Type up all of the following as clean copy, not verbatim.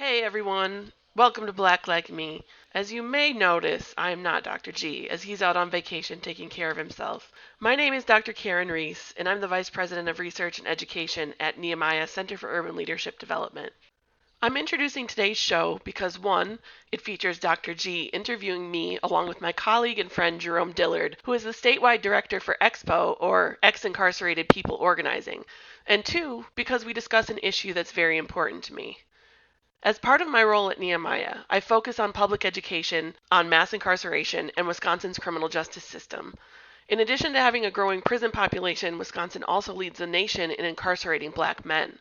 Hey everyone, welcome to Black Like Me. As you may notice, I am not Dr. G, as he's out on vacation taking care of himself. My name is Dr. Karen Reece, and I'm the Vice President of Research and Education at Nehemiah Center for Urban Leadership Development. I'm introducing today's show because one, it features Dr. G interviewing me along with my colleague and friend Jerome Dillard, who is the statewide director for Expo, or Ex-Incarcerated People Organizing, and two, because we discuss an issue that's very important to me. As part of my role at Nehemiah, I focus on public education, on mass incarceration, and Wisconsin's criminal justice system. In addition to having a growing prison population, Wisconsin also leads the nation in incarcerating black men.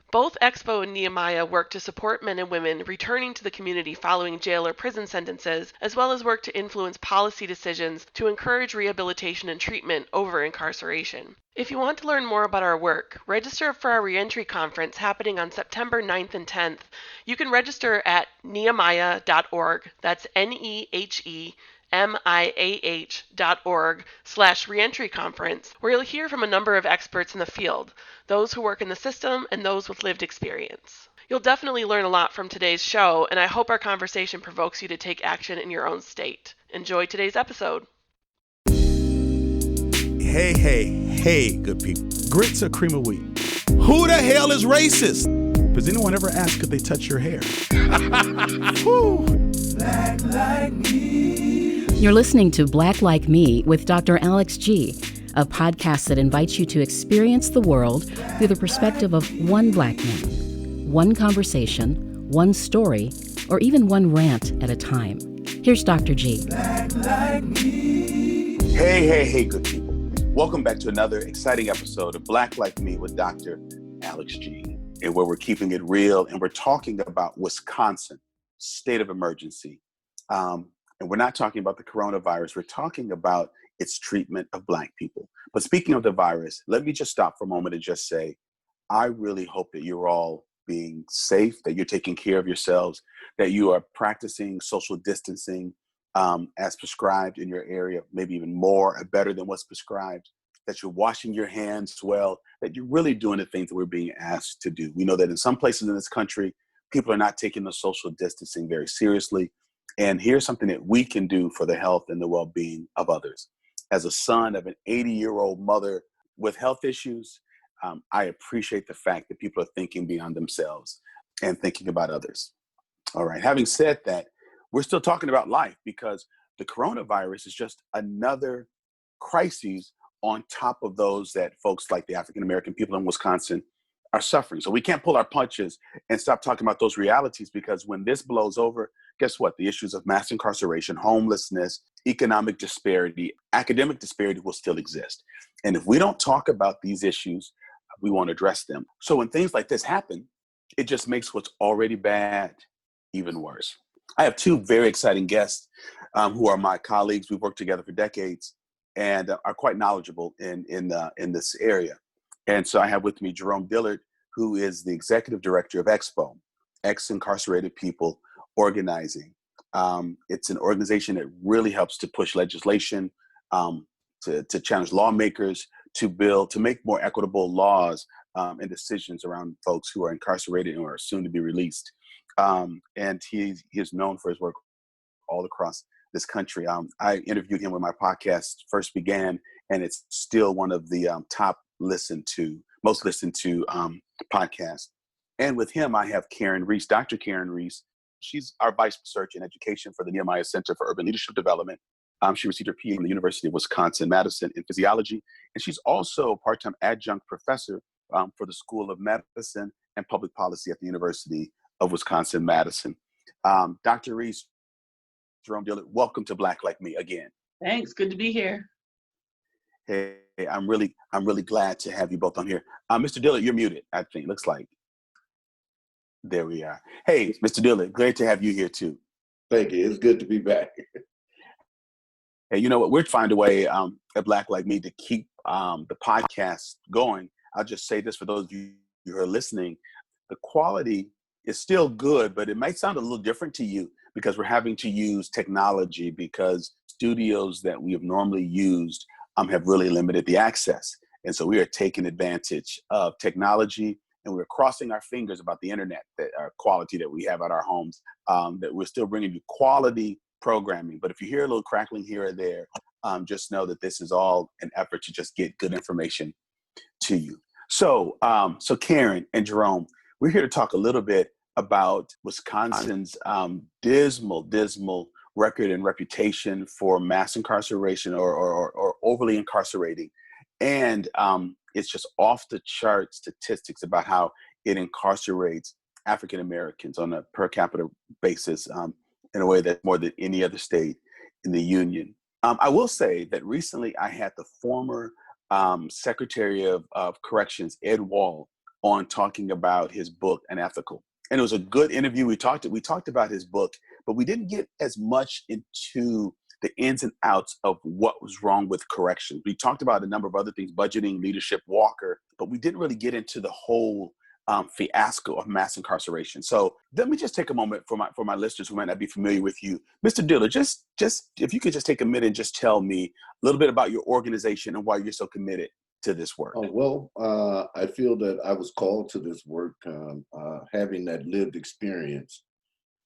Both Expo and Nehemiah work to support men and women returning to the community following jail or prison sentences, as well as work to influence policy decisions to encourage rehabilitation and treatment over incarceration. If you want to learn more about our work, register for our reentry conference happening on September 9th and 10th. You can register at nehemiah.org. That's NEHEMIAH.org/reentry conference, where you'll hear from a number of experts in the field, those who work in the system and those with lived experience. You'll definitely learn a lot from today's show, and I hope our conversation provokes you to take action in your own state. Enjoy today's episode. Hey, good people. Grits or cream of wheat? Who the hell is racist? Does anyone ever ask if they touch your hair? Whew. Black Like Me. You're listening to Black Like Me with Dr. Alex G., a podcast that invites you to experience the world through the perspective of one black man, one conversation, one story, or even one rant at a time. Here's Dr. G. Black Like Me. Hey, good people. Welcome back to another exciting episode of Black Like Me with Dr. Alex G., and where we're keeping it real and we're talking about Wisconsin, state of emergency. And we're not talking about the coronavirus. We're talking about its treatment of black people. But speaking of the virus, let me just stop for a moment and just say, I really hope that you're all being safe, that you're taking care of yourselves, that you are practicing social distancing as prescribed in your area, maybe even more or better than what's prescribed, that you're washing your hands well, that you're really doing the things that we're being asked to do. We know that in some places in this country, people are not taking the social distancing very seriously. And here's something that we can do for the health and the well-being of others. As a son of an 80-year-old mother with health issues, I appreciate the fact that people are thinking beyond themselves and thinking about others. All right, having said that, we're still talking about life because the coronavirus is just another crisis on top of those that folks like the African-American people in Wisconsin are suffering. So we can't pull our punches and stop talking about those realities, because when this blows over, guess what? The issues of mass incarceration, homelessness, economic disparity, academic disparity will still exist. And if we don't talk about these issues, we won't address them. So when things like this happen, it just makes what's already bad even worse. I have two very exciting guests who are my colleagues. We've worked together for decades and are quite knowledgeable in this area. And so I have with me Jerome Dillard, who is the executive director of Expo, Ex-Incarcerated People Organizing. It's an organization that really helps to push legislation, to challenge lawmakers, to make more equitable laws and decisions around folks who are incarcerated or are soon to be released. And he is known for his work all across this country. I interviewed him when my podcast first began, and it's still one of the most listened to podcasts. And with him, I have Karen Reece, Dr. Karen Reece. She's our Vice of Research and Education for the Nehemiah Center for Urban Leadership Development. She received her PhD from the University of Wisconsin-Madison in physiology, and she's also a part-time adjunct professor for the School of Medicine and Public Policy at the University of Wisconsin-Madison. Dr. Reece, Jerome Dillard, welcome to Black Like Me again. Thanks, good to be here. Hey, I'm really glad to have you both on here. Mr. Dillard, you're muted, I think. Looks like. There we are. Hey, Mr. Dillard, great to have you here too. Thank you. It's good to be back. Hey, you know what? We're trying a way at Black Like Me to keep the podcast going. I'll just say this for those of you who are listening. The quality is still good, but it might sound a little different to you because we're having to use technology, because studios that we have normally used have really limited the access. And so we are taking advantage of technology, and we're crossing our fingers about the internet, that quality that we have at our homes, that we're still bringing you quality programming. But if you hear a little crackling here or there, just know that this is all an effort to just get good information to you. So, so Karen and Jerome, we're here to talk a little bit about Wisconsin's dismal record and reputation for mass incarceration or overly incarcerating. And it's just off the chart statistics about how it incarcerates African Americans on a per capita basis in a way that's more than any other state in the union. I will say that recently I had the former Secretary of Corrections, Ed Wall, on talking about his book, Unethical. And it was a good interview. We talked about his book, but we didn't get as much into the ins and outs of what was wrong with corrections. We talked about a number of other things, budgeting, leadership, Walker, but we didn't really get into the whole fiasco of mass incarceration. So let me just take a moment for my listeners who might not be familiar with you. Mr. Dillard, just if you could just take a minute and just tell me a little bit about your organization and why you're so committed to this work. Oh, well, I feel that I was called to this work, having that lived experience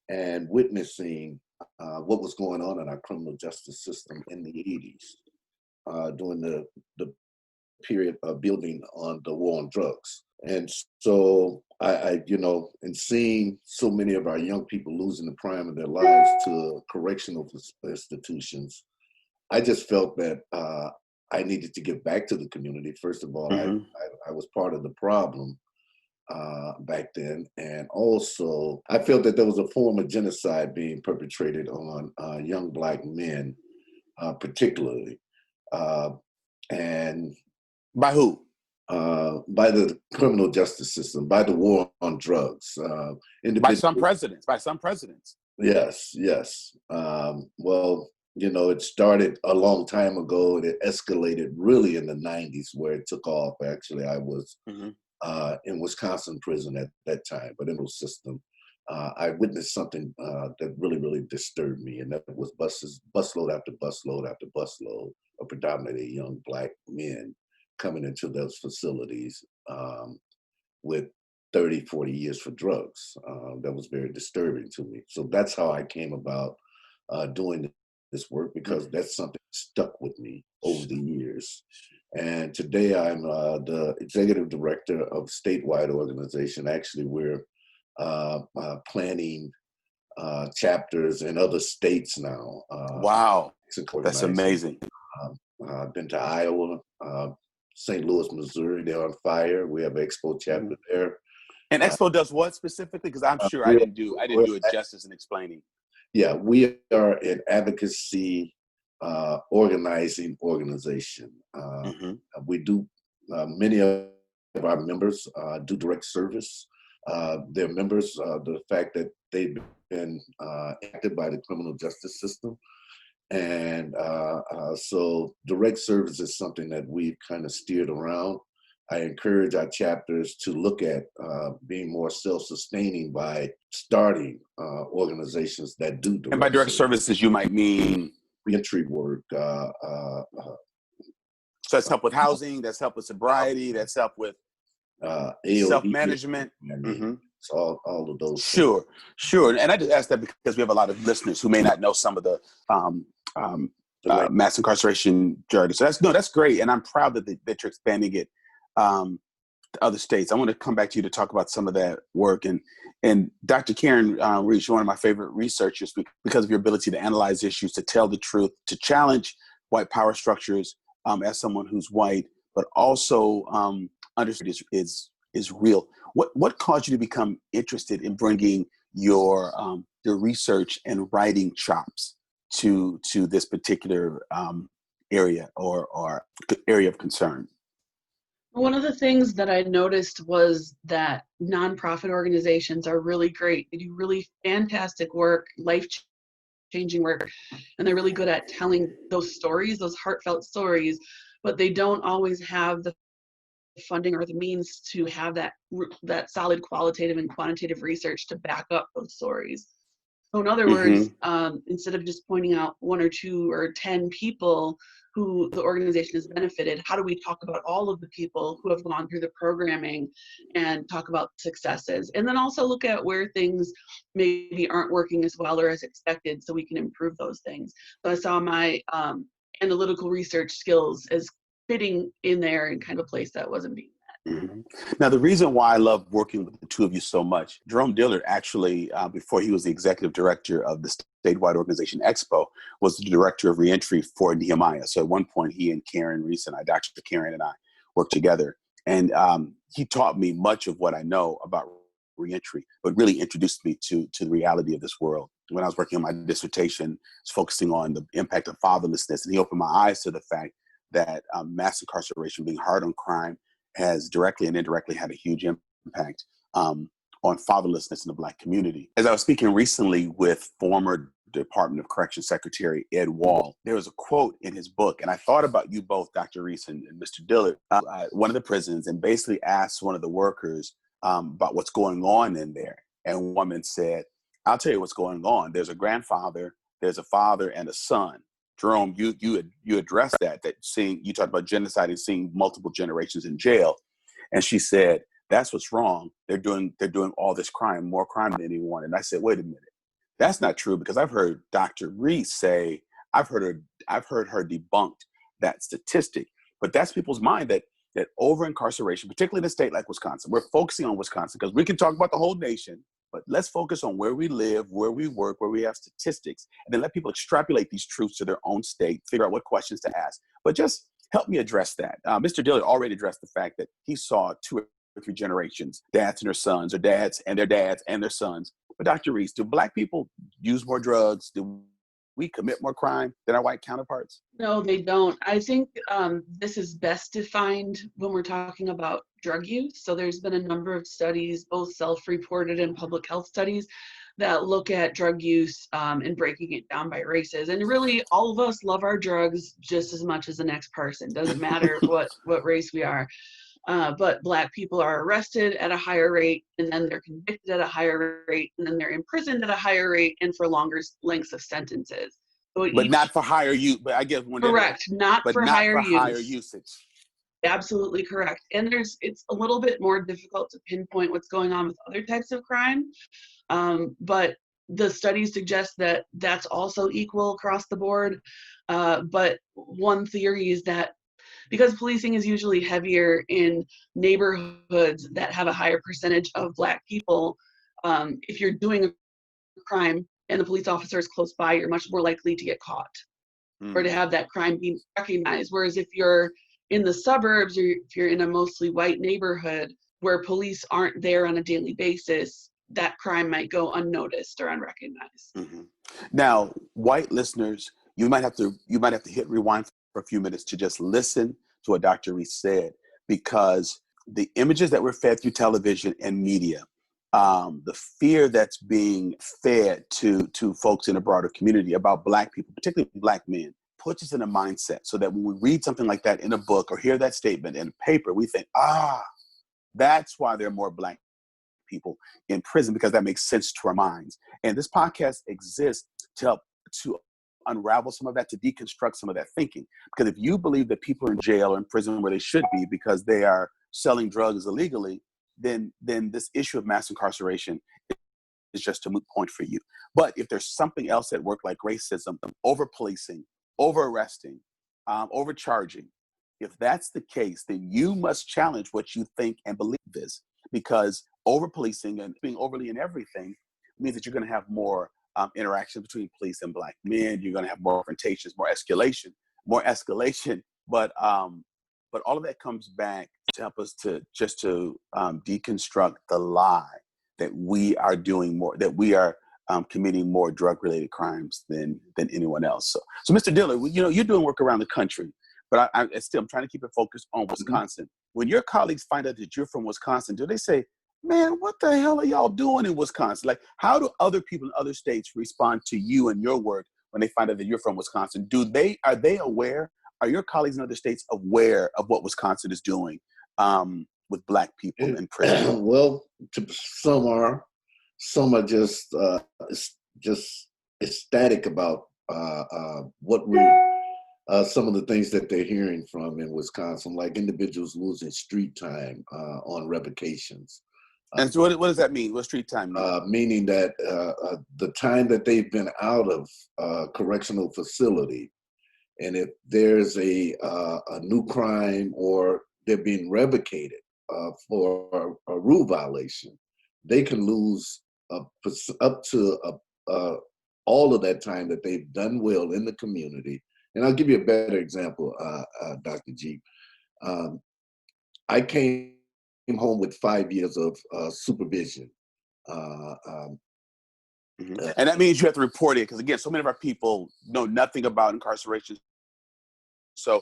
and witnessing what was going on in our criminal justice system in the 80s, during the period of building on the war on drugs. And so I and seeing so many of our young people losing the prime of their lives to correctional institutions, I just felt that I needed to give back to the community. First of all, I was part of the problem back then. And also, I felt that there was a form of genocide being perpetrated on young Black men, particularly. And by who? By the criminal justice system, by the war on drugs. By some presidents. Yes. Well, it started a long time ago, and it escalated really in the 90s, where it took off. Actually, I was in Wisconsin prison at that time, but in the system, I witnessed something that really, really disturbed me, and that was busload after busload after busload of predominantly young Black men coming into those facilities with 30, 40 years for drugs. That was very disturbing to me. So that's how I came about doing this work, because that's something that stuck with me over the years. And today I'm the executive director of a statewide organization. Actually, we're planning chapters in other states now. Wow, that's amazing. I've been to Iowa, St. Louis, Missouri. They're on fire. We have an Expo chapter there. And Expo does what specifically? Because I'm sure I didn't do it justice in explaining. Yeah, we are an advocacy organizing organization. We do, many of our members do direct service. They're members, the fact that they've been acted by the criminal justice system. And so direct service is something that we've kind of steered around. I encourage our chapters to look at being more self-sustaining by starting organizations that do direct. And by direct services, you might mean reentry work. So that's help with housing, that's help with sobriety, that's help with self-management. So all of those. Sure. And I just asked that because we have a lot of listeners who may not know some of the mass incarceration jargon. So that's great, and I'm proud that you're expanding it to other states. I want to come back to you to talk about some of that work. And Dr. Karen Reece, you're one of my favorite researchers because of your ability to analyze issues, to tell the truth, to challenge white power structures as someone who's white, but also understand is real. What caused you to become interested in bringing your research and writing chops to this particular area or area of concern? One of the things that I noticed was that nonprofit organizations are really great. They do really fantastic work, life-changing work, and they're really good at telling those stories, those heartfelt stories, but they don't always have the funding or the means to have that solid qualitative and quantitative research to back up those stories. So in other words, instead of just pointing out 1 or 2 or 10 people who the organization has benefited, how do we talk about all of the people who have gone through the programming and talk about successes? And then also look at where things maybe aren't working as well or as expected so we can improve those things. So I saw my analytical research skills as fitting in there and kind of place that wasn't being met. Mm-hmm. Now, the reason why I love working with the two of you so much, Jerome Dillard actually, before he was the executive director of the statewide organization Expo, was the director of reentry for Nehemiah. So at one point, he and Karen Reece and I, Dr. Karen and I, worked together. And he taught me much of what I know about reentry, but really introduced me to the reality of this world. When I was working on my dissertation, I was focusing on the impact of fatherlessness, and he opened my eyes to the fact that mass incarceration, being hard on crime, has directly and indirectly had a huge impact on fatherlessness in the Black community. As I was speaking recently with former Department of Corrections Secretary Ed Wall, there was a quote in his book, and I thought about you both, Dr. Reece and Mr. Dillard, one of the prisons, and basically asked one of the workers about what's going on in there. And a woman said, I'll tell you what's going on. There's a grandfather, there's a father, and a son. Jerome, you addressed that you talked about genocide and seeing multiple generations in jail. And she said, that's what's wrong. They're doing all this crime, more crime than anyone. And I said, wait a minute. That's not true, because I've heard Dr. Reece say, I've heard her debunked that statistic. But that's people's mind that over incarceration, particularly in a state like Wisconsin, we're focusing on Wisconsin because we can talk about the whole nation, but let's focus on where we live, where we work, where we have statistics, and then let people extrapolate these truths to their own state, figure out what questions to ask. But just help me address that. Mr. Dillard already addressed the fact that he saw 2 or 3 generations, dads and their sons, or dads and their sons. But Dr. Reece, do Black people use more drugs? Do we commit more crime than our white counterparts? No, they don't. I think this is best defined when we're talking about drug use. So there's been a number of studies, both self-reported and public health studies, that look at drug use and breaking it down by races. And really, all of us love our drugs just as much as the next person. Doesn't matter what race we are. But Black people are arrested at a higher rate, and then they're convicted at a higher rate, and then they're imprisoned at a higher rate and for longer lengths of sentences. So but not for higher use. But I guess correct, not for higher usage. Absolutely correct. And it's a little bit more difficult to pinpoint what's going on with other types of crime, but the studies suggest that that's also equal across the board. But one theory is that because policing is usually heavier in neighborhoods that have a higher percentage of Black people, if you're doing a crime and the police officer is close by, you're much more likely to get caught or to have that crime being recognized. Whereas if you're in the suburbs, or if you're in a mostly white neighborhood where police aren't there on a daily basis, that crime might go unnoticed or unrecognized. Mm-hmm. Now, white listeners, you might have to hit rewind for a few minutes to just listen to what Dr. Reece said, because the images that were fed through television and media, the fear that's being fed to folks in a broader community about Black people, particularly Black men, puts us in a mindset so that when we read something like that in a book or hear that statement in a paper, we think, that's why there are more Black people in prison, because that makes sense to our minds. And this podcast exists to help to unravel some of that, to deconstruct some of that thinking. Because if you believe that people are in jail or in prison where they should be because they are selling drugs illegally, then this issue of mass incarceration is just a moot point for you. But if there's something else at work, like racism, over-policing, over-arresting, overcharging, if that's the case, then you must challenge what you think and believe this, because over-policing and being overly in everything means that you're going to have more interaction between police and Black men. You're going to have more confrontations, more escalation. But all of that comes back to help us to deconstruct the lie that we are doing more, that we are committing more drug-related crimes than anyone else. So Mr. Dillard, you're doing work around the country, but I'm trying to keep it focused on Wisconsin. When your colleagues find out that you're from Wisconsin, do they say, man, what the hell are y'all doing in Wisconsin? Like, how do other people in other states respond to you and your work when they find out that you're from Wisconsin? Are they aware? Are your colleagues in other states aware of what Wisconsin is doing with Black people in prison? Well, some are just ecstatic about what we're some of the things that they're hearing from in Wisconsin, like individuals losing street time on revocations. And so what does that mean? What street time mean? Meaning that the time that they've been out of correctional facility, and if there's a new crime or they're being revocated for a rule violation, they can lose up to all of that time that they've done well in the community. And I'll give you a better example, Dr. G. I came home with 5 years of supervision. And that means you have to report it, because again, so many of our people know nothing about incarceration. So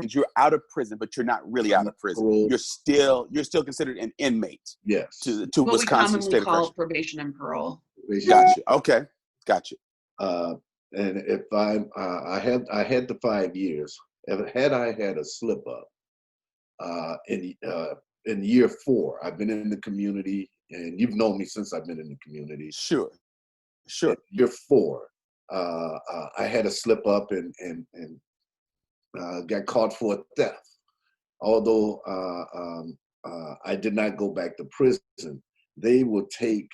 you're out of prison, but you're not really out of prison. Parole. You're still considered an inmate. Yes. To What Wisconsin we State commonly of call probation and parole. Gotcha. Okay. Gotcha. And if I had the 5 years. Had I had a slip up in year 4, I've been in the community, and you've known me since I've been in the community. Sure. In year 4, I had a slip up and got caught for a theft. Although I did not go back to prison, they will take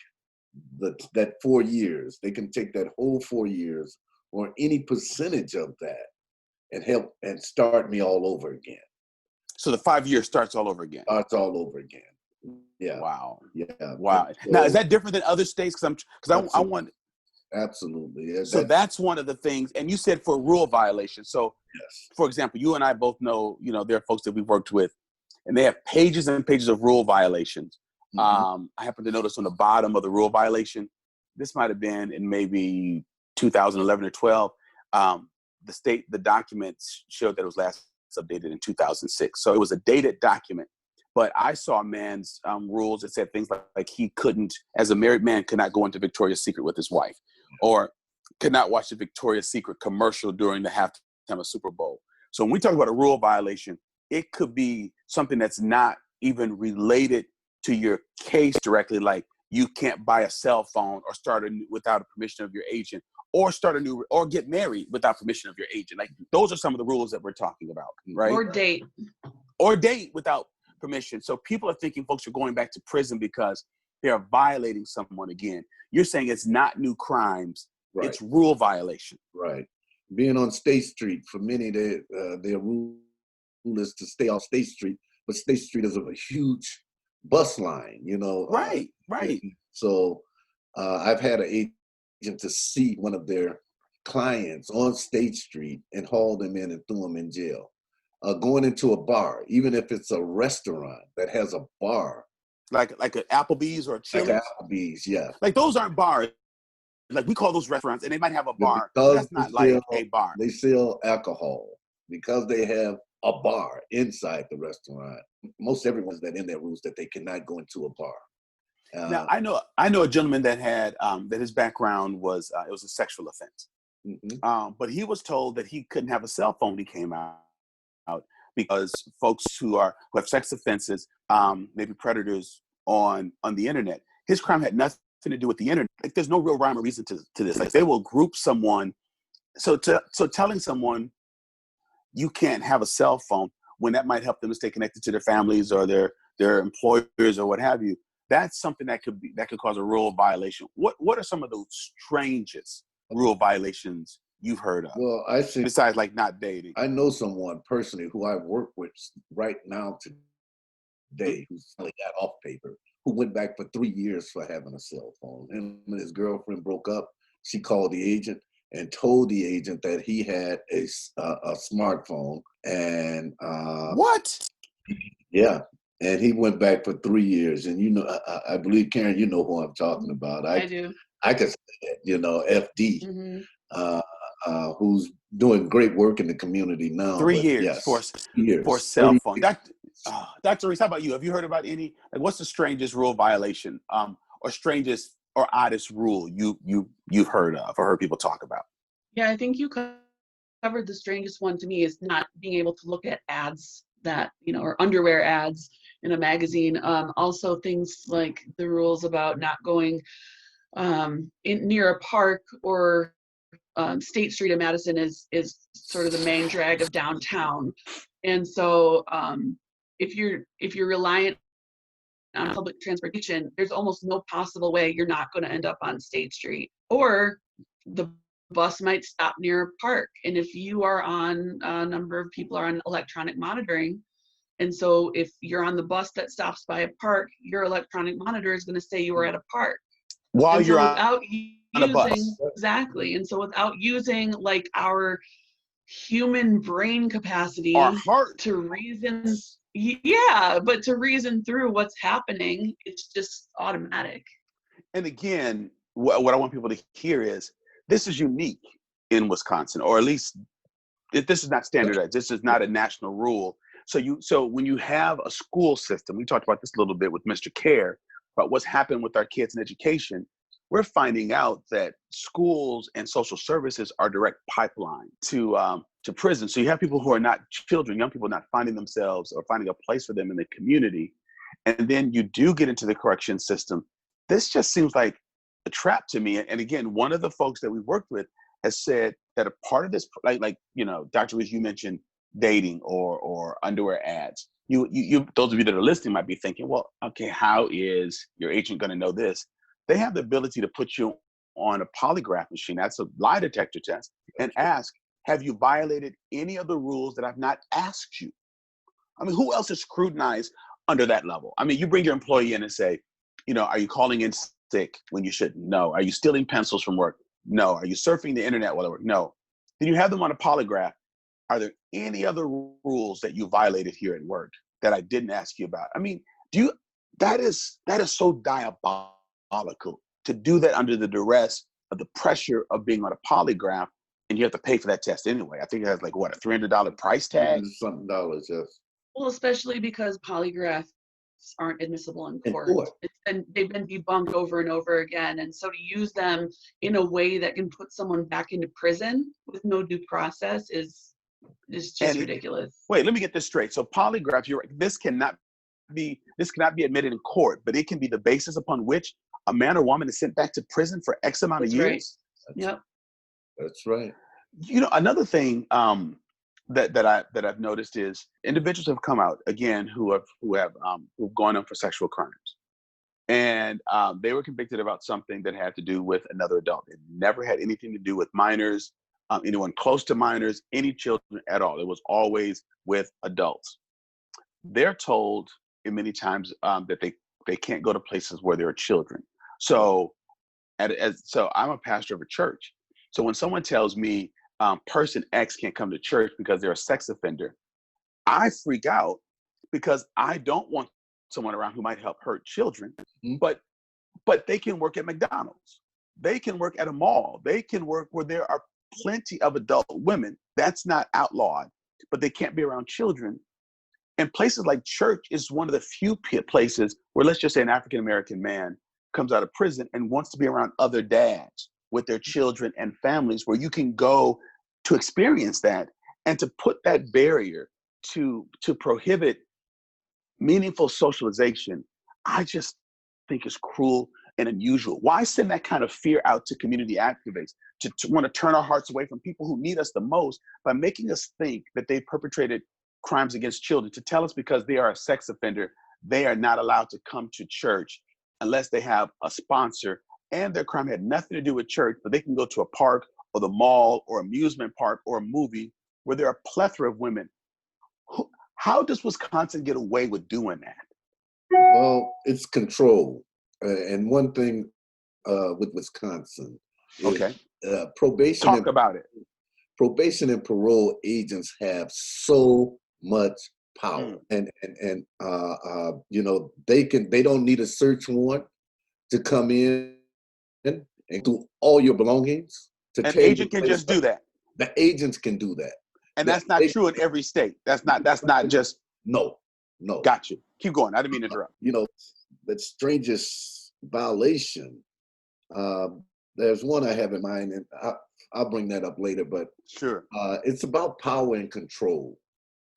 that 4 years. They can take that whole 4 years or any percentage of that and help and start me all over again. So the 5 years starts all over again. Starts all over again. Yeah. Wow. Yeah. Wow. So, now, is that different than other states? Because I want. Absolutely. Yeah, so that's one of the things. And you said for rule violations. So, yes. For example, you and I both know, there are folks that we've worked with, and they have pages and pages of rule violations. Mm-hmm. I happen to notice on the bottom of the rule violation, this might have been in maybe 2011 or 12. The documents showed that it was last updated in 2006. So it was a dated document. But I saw a man's rules that said things like he couldn't, as a married man, could not go into Victoria's Secret with his wife, or could not watch the Victoria's Secret commercial during the halftime of Super Bowl. So when we talk about a rule violation, it could be something that's not even related to your case directly, like you can't buy a cell phone or start without a permission of your agent, or or get married without permission of your agent. Like those are some of the rules that we're talking about, right? Or date without permission. So people are thinking folks are going back to prison because they are violating someone again. You're saying it's not new crimes, right. It's rule violation. Right. Being on State Street, for many, their rule is to stay off State Street, but State Street is a huge bus line, Right. So I've had an agent to see one of their clients on State Street and haul them in and throw them in jail. Going into a bar, even if it's a restaurant that has a bar. Like an Applebee's or a Chili's? Like Applebee's, yeah. Like those aren't bars. Like we call those restaurants, and they might have a bar. But that's not like a bar. They sell alcohol because they have a bar inside the restaurant. Most everyone's that in their rules that they cannot go into a bar. Now I know a gentleman that had that his background was it was a sexual offense, but he was told that he couldn't have a cell phone when he came out because folks who have sex offenses, maybe predators on the internet. His crime had nothing to do with the internet. Like there's no real rhyme or reason to this. Like they will group someone. So telling someone you can't have a cell phone when that might help them to stay connected to their families or their employers or what have you. That's something that could cause a rule violation. What are some of the strangest rule violations you've heard of? Well, I think besides like not dating. I know someone personally who I work with right now today who's finally got off paper, who went back for 3 years for having a cell phone. And when his girlfriend broke up, she called the agent and told the agent that he had a smartphone. And what? Yeah. And he went back for 3 years. And I believe, Karen, you know who I'm talking about. I do. I could say that, FD, who's doing great work in the community now. 3 years, yes, for cell phone. Dr. Reece, how about you? Have you heard about any? Like, what's the strangest rule violation, or strangest or oddest rule you've heard of or heard people talk about? Yeah, I think you covered the strangest one to me is not being able to look at ads that or underwear ads in a magazine. Also, things like the rules about not going near a park or State Street in Madison is sort of the main drag of downtown. And so if you're reliant on public transportation, there's almost no possible way you're not going to end up on State Street. Or the bus might stop near a park. And if you are on, a number of people are on electronic monitoring. And so if you're on the bus that stops by a park, your electronic monitor is going to say you were at a park. While and you're so on a bus. Exactly. And so without using like our human brain capacity Our heart. to reason, yeah, but to reason through what's happening, it's just automatic. And again, what I want people to hear is this is unique in Wisconsin, or at least this is not standardized. This is not a national rule. So when you have a school system, we talked about this a little bit with Mr. Care, about what's happened with our kids in education. We're finding out that schools and social services are direct pipeline to prison. So you have people who are not children, young people not finding themselves or finding a place for them in the community. And then you do get into the correction system. This just seems like a trap to me. And again, one of the folks that we worked with has said that a part of this, like Dr. Reece, you mentioned dating or underwear ads. You those of you that are listening might be thinking, well, okay, how is your agent going to know this? They have the ability to put you on a polygraph machine, that's a lie detector test, and ask, have you violated any of the rules that I've not asked you? I mean, who else is scrutinized under that level? I mean, you bring your employee in and say, are you calling in sick when you shouldn't? No. Are you stealing pencils from work? No. Are you surfing the internet while at work? No. Then you have them on a polygraph. Are there any other rules that you violated here at work that I didn't ask you about? I mean, that is so diabolical to do that under the duress of the pressure of being on a polygraph, and you have to pay for that test anyway. I think it has like what, a $300 price tag? Something dollars, yes. Well, especially because polygraphs aren't admissible in court. They've been debunked over and over again. And so to use them in a way that can put someone back into prison with no due process is just ridiculous. Wait, let me get this straight. So polygraph, this cannot be admitted in court, but it can be the basis upon which a man or woman is sent back to prison for X amount of years. Right. Yep. That's right. Another thing that I've noticed is individuals have come out again who've gone on for sexual crimes, and they were convicted about something that had to do with another adult. It never had anything to do with minors, anyone close to minors, any children at all. It was always with adults. They're told many times that they can't go to places where there are children. So I'm a pastor of a church. So when someone tells me person X can't come to church because they're a sex offender, I freak out because I don't want someone around who might help hurt children. Mm-hmm. But they can work at McDonald's. They can work at a mall. They can work where there are plenty of adult women. That's not outlawed, but they can't be around children. And places like church is one of the few places where, let's just say, an African-American man comes out of prison and wants to be around other dads with their children and families, where you can go to experience that, and to put that barrier to prohibit meaningful socialization, I just think is cruel and unusual. Why send that kind of fear out to community activists to want to turn our hearts away from people who need us the most by making us think that they perpetrated crimes against children, to tell us because they are a sex offender, they are not allowed to come to church unless they have a sponsor, and their crime had nothing to do with church, but they can go to a park or the mall or amusement park or a movie where there are a plethora of women. How does Wisconsin get away with doing that? Well, it's control. And one thing with Wisconsin, okay, probation. Talk about it. Probation and parole agents have so much power, and they don't need a search warrant to come in and do all your belongings. An agent can just do that. The agents can do that. And that's not true in every state. That's not just no. Got you. Keep going. I didn't mean to interrupt. The strangest violation. There's one I have in mind, and I'll bring that up later. But sure, it's about power and control.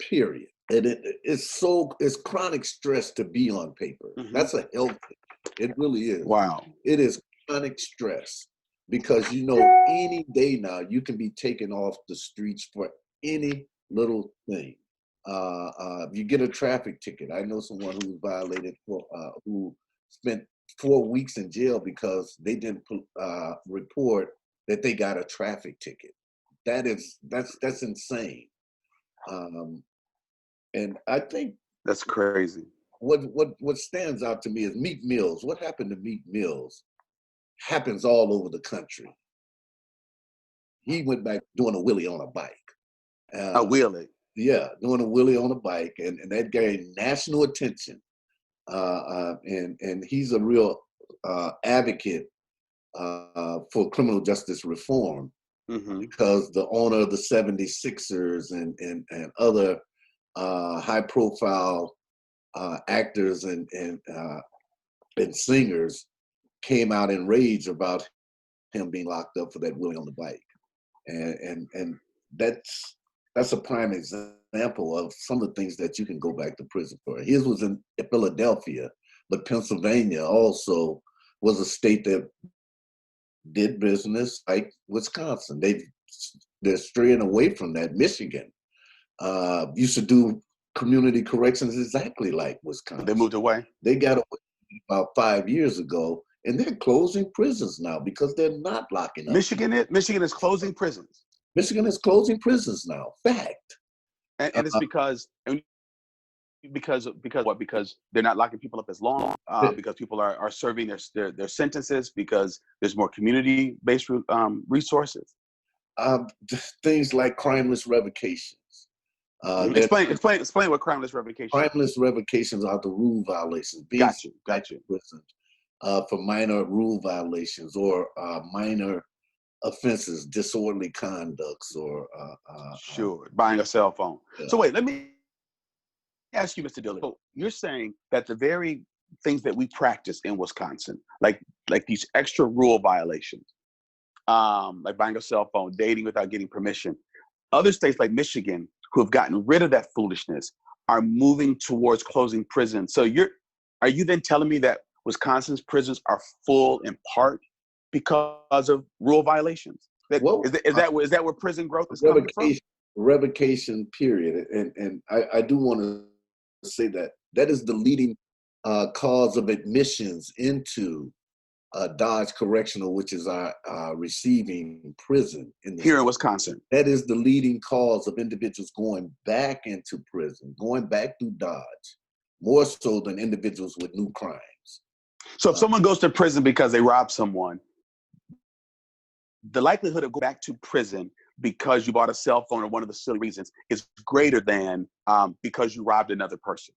Period. And it's chronic stress to be on paper. Mm-hmm. That's a health thing. It really is. Wow. It is chronic stress. because any day now you can be taken off the streets for any little thing. If you get a traffic ticket, I know someone who violated, who spent 4 weeks in jail because they didn't report that they got a traffic ticket. That's insane. And I think that's crazy. What stands out to me is Meek Mills. What happened to Meek Mills happens all over the country. He went back doing a wheelie on a bike. A wheelie? Yeah, doing a wheelie on a bike, and that gained national attention. And he's a real advocate for criminal justice reform, because the owner of the 76ers and other high-profile actors and singers came out in rage about him being locked up for that wheelie on the bike, and that's a prime example of some of the things that you can go back to prison for. His was in Philadelphia, but Pennsylvania also was a state that did business like Wisconsin. They're straying away from that. Michigan used to do community corrections exactly like Wisconsin. They moved away. They got away about 5 years ago, and they're closing prisons now because they're not locking up. Michigan is closing prisons. Michigan is closing prisons now. Fact. And it's because what? Because they're not locking people up as long. Because people are serving their sentences. Because there's more community-based resources. Things like crimeless revocations. Explain what crimeless revocations. Crimeless revocations are the rule violations. Got you. Prison, for minor rule violations or minor offenses, disorderly conducts, or sure, buying a cell phone. Yeah. So wait, let me ask you, Mr. Dillard. So you're saying that the very things that we practice in Wisconsin, like these extra rule violations, like buying a cell phone, dating without getting permission, other states like Michigan, who have gotten rid of that foolishness, are moving towards closing prisons. So are you then telling me that Wisconsin's prisons are full in part because of rule violations? Is that where prison growth is coming from? Revocation, period. And I do want to say that is the leading cause of admissions into Dodge Correctional, which is our receiving prison here in Wisconsin. That is the leading cause of individuals going back into prison, going back through Dodge, more so than individuals with new crimes. So if someone goes to prison because they robbed someone, the likelihood of going back to prison because you bought a cell phone or one of the silly reasons is greater than because you robbed another person.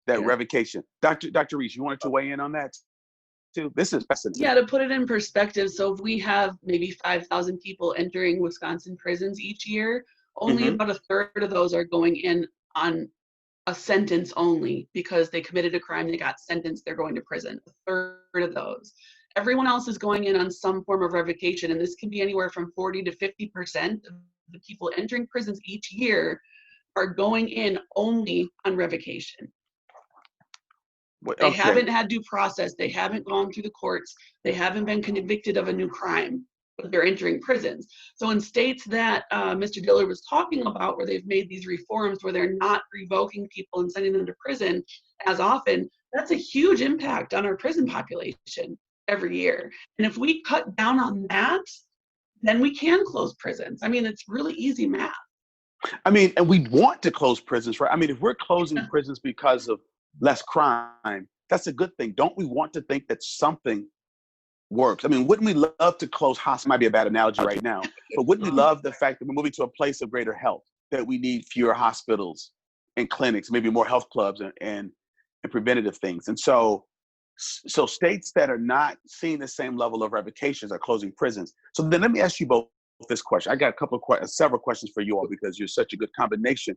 That revocation. Dr. Reece, you wanted to weigh in on that too? This is fascinating. Yeah, to put it in perspective, so if we have maybe 5,000 people entering Wisconsin prisons each year, only about a third of those are going in on a sentence only because they committed a crime, they got sentenced, they're going to prison. A third of those. Everyone else is going in on some form of revocation, and this can be anywhere from 40 to 50% of the people entering prisons each year are going in only on revocation. They haven't had due process, they haven't gone through the courts, they haven't been convicted of a new crime, but they're entering prisons. So in states that Mr. Dillard was talking about, where they've made these reforms where they're not revoking people and sending them to prison as often, that's a huge impact on our prison population every year. And if we cut down on that, then we can close prisons. I mean, it's really easy math. I mean, and we want to close prisons, right? I mean, if we're closing prisons because of less crime, that's a good thing. Don't we want to think that something works? I mean, wouldn't we love to close hospitals? Might be a bad analogy right now, but wouldn't we love the fact that we're moving to a place of greater health, that we need fewer hospitals and clinics, maybe more health clubs and preventative things? And so states that are not seeing the same level of revocations are closing prisons. So then let me ask you both this question. I got several questions for you all because you're such a good combination.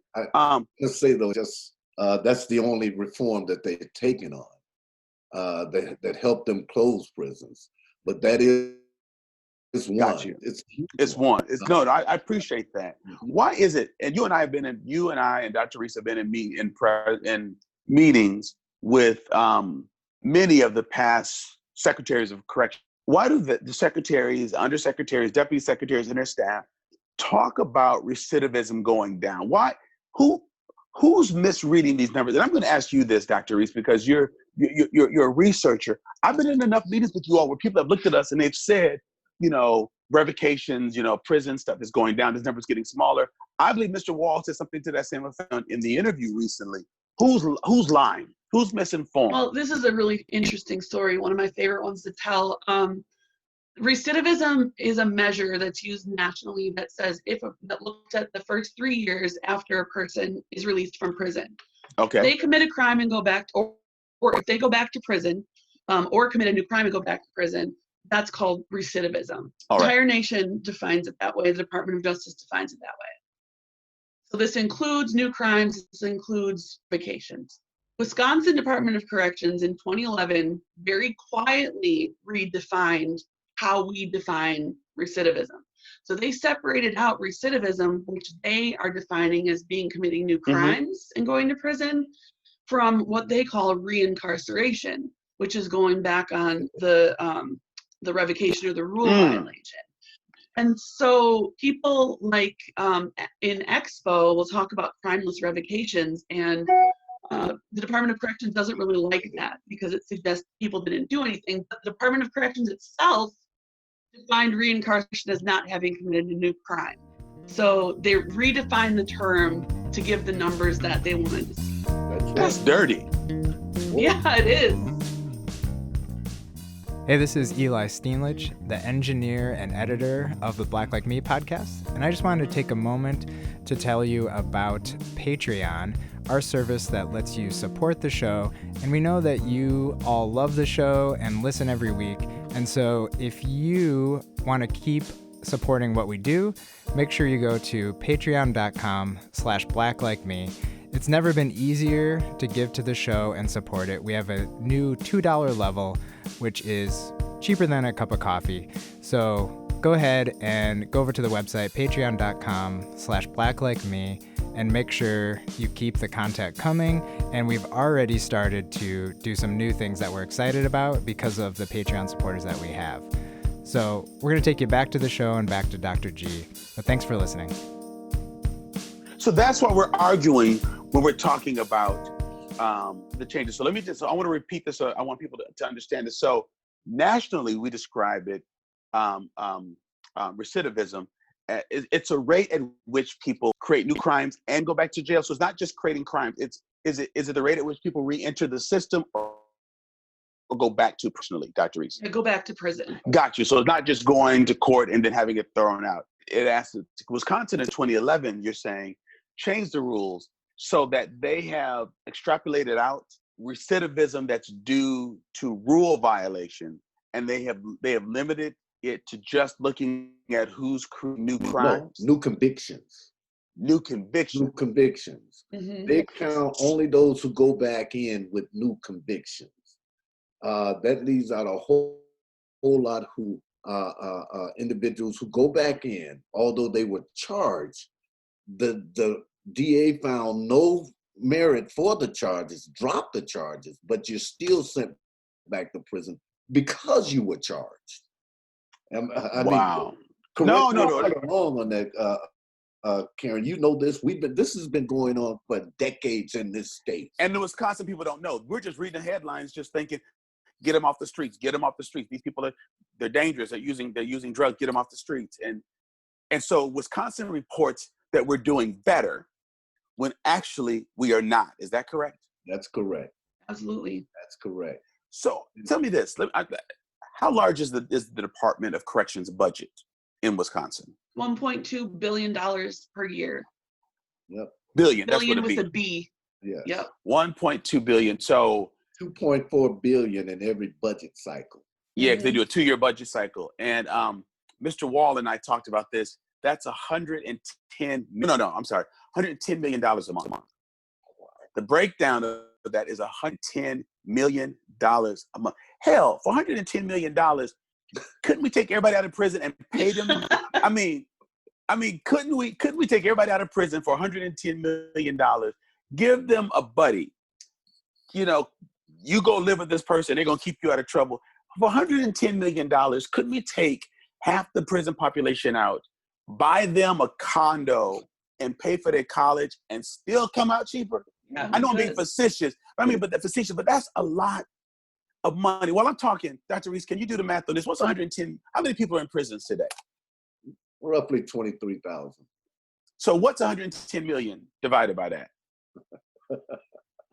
Let's say though, that's the only reform that they've taken on that helped them close prisons. But that is one. Got you. It's one. I appreciate that. Why is it? And you and I and Dr. Reece have been in meetings with many of the past secretaries of correction. why do the secretaries, undersecretaries, deputy secretaries, and their staff talk about recidivism going down? Why? Who's misreading these numbers? And I'm going to ask you this, Dr. Reece, because you're a researcher. I've been in enough meetings with you all where people have looked at us and they've said, revocations, prison stuff is going down. This number's getting smaller. I believe Mr. Wall said something to that same effect in the interview recently. Who's lying? Who's misinformed? Well, this is a really interesting story. One of my favorite ones to tell. Recidivism is a measure that's used nationally that says that looks at the first 3 years after a person is released from prison. Okay. If they commit a crime and go back, or if they go back to prison, or commit a new crime and go back to prison, that's called recidivism. All right. The entire nation defines it that way. The Department of Justice defines it that way. So this includes new crimes. This includes vacations. Wisconsin Department of Corrections in 2011 very quietly redefined how we define recidivism. So they separated out recidivism, which they are defining as committing new crimes and going to prison, from what they call reincarceration, which is going back on the revocation or the rule violation. And so people like in Expo will talk about crimeless revocations, and the Department of Corrections doesn't really like that because it suggests people didn't do anything. But the Department of Corrections itself defined reincarceration as not having committed a new crime. So they redefined the term to give the numbers that they wanted to see. That's dirty. Yeah, it is. Hey, this is Eli Steenlich, the engineer and editor of the Black Like Me podcast, and I just wanted to take a moment to tell you about Patreon, our service that lets you support the show, and we know that you all love the show and listen every week, and so if you want to keep supporting what we do, make sure you go to patreon.com/blacklikeme. It's never been easier to give to the show and support it. We have a new $2 level, which is cheaper than a cup of coffee. So go ahead and go over to the website, patreon.com/blacklikeme, and make sure you keep the content coming. And we've already started to do some new things that we're excited about because of the Patreon supporters that we have. So we're going to take you back to the show and back to Dr. G. But thanks for listening. So that's why we're arguing when we're talking about the changes. So I want to repeat this. I want people to understand this. So nationally, we describe it, recidivism. It's a rate at which people create new crimes and go back to jail. So it's not just creating crimes. Is it the rate at which people re-enter the system or go back to personally, Dr. Reece? Go back to prison. Got you. So it's not just going to court and then having it thrown out. It asked Wisconsin in 2011, you're saying, change the rules so that they have extrapolated out recidivism that's due to rule violation, and they have limited it to just looking at who's new crimes. No, new convictions. New convictions. Mm-hmm. They count only those who go back in with new convictions. That leaves out a whole lot who individuals who go back in, although they were charged. The DA found no merit for the charges, dropped the charges, but you're still sent back to prison because you were charged. Wow. No. Wrong on that, Karen. You know this. This has been going on for decades in this state. And the Wisconsin people don't know. We're just reading the headlines, just thinking, get them off the streets. Get them off the streets. These people they're dangerous. They're using drugs. Get them off the streets. And so Wisconsin reports that we're doing better when actually we are not. Is that correct? That's correct. Absolutely. That's correct. So tell me this: how large is the Department of Corrections budget in Wisconsin? $1.2 billion per year. Yep. Billion. Billion That's what with a B. Yes. Yep. 1.2 billion. So 2.4 billion in every budget cycle. Yeah, because they do a 2-year budget cycle. And Mr. Wall and I talked about this. That's $110 million a month. The breakdown of that is $110 million a month. Hell, for $110 million, couldn't we take everybody out of prison and pay them? I mean, couldn't we take everybody out of prison for $110 million, give them a buddy? You know, you go live with this person, they're gonna keep you out of trouble. For $110 million, couldn't we take half the prison population out, buy them a condo, and pay for their college and still come out cheaper? Yeah, I know I'm being facetious. But that's a lot of money. While I'm talking, Dr. Reece, can you do the math on this? What's 110? How many people are in prisons today? Roughly 23,000. So what's 110 million divided by that?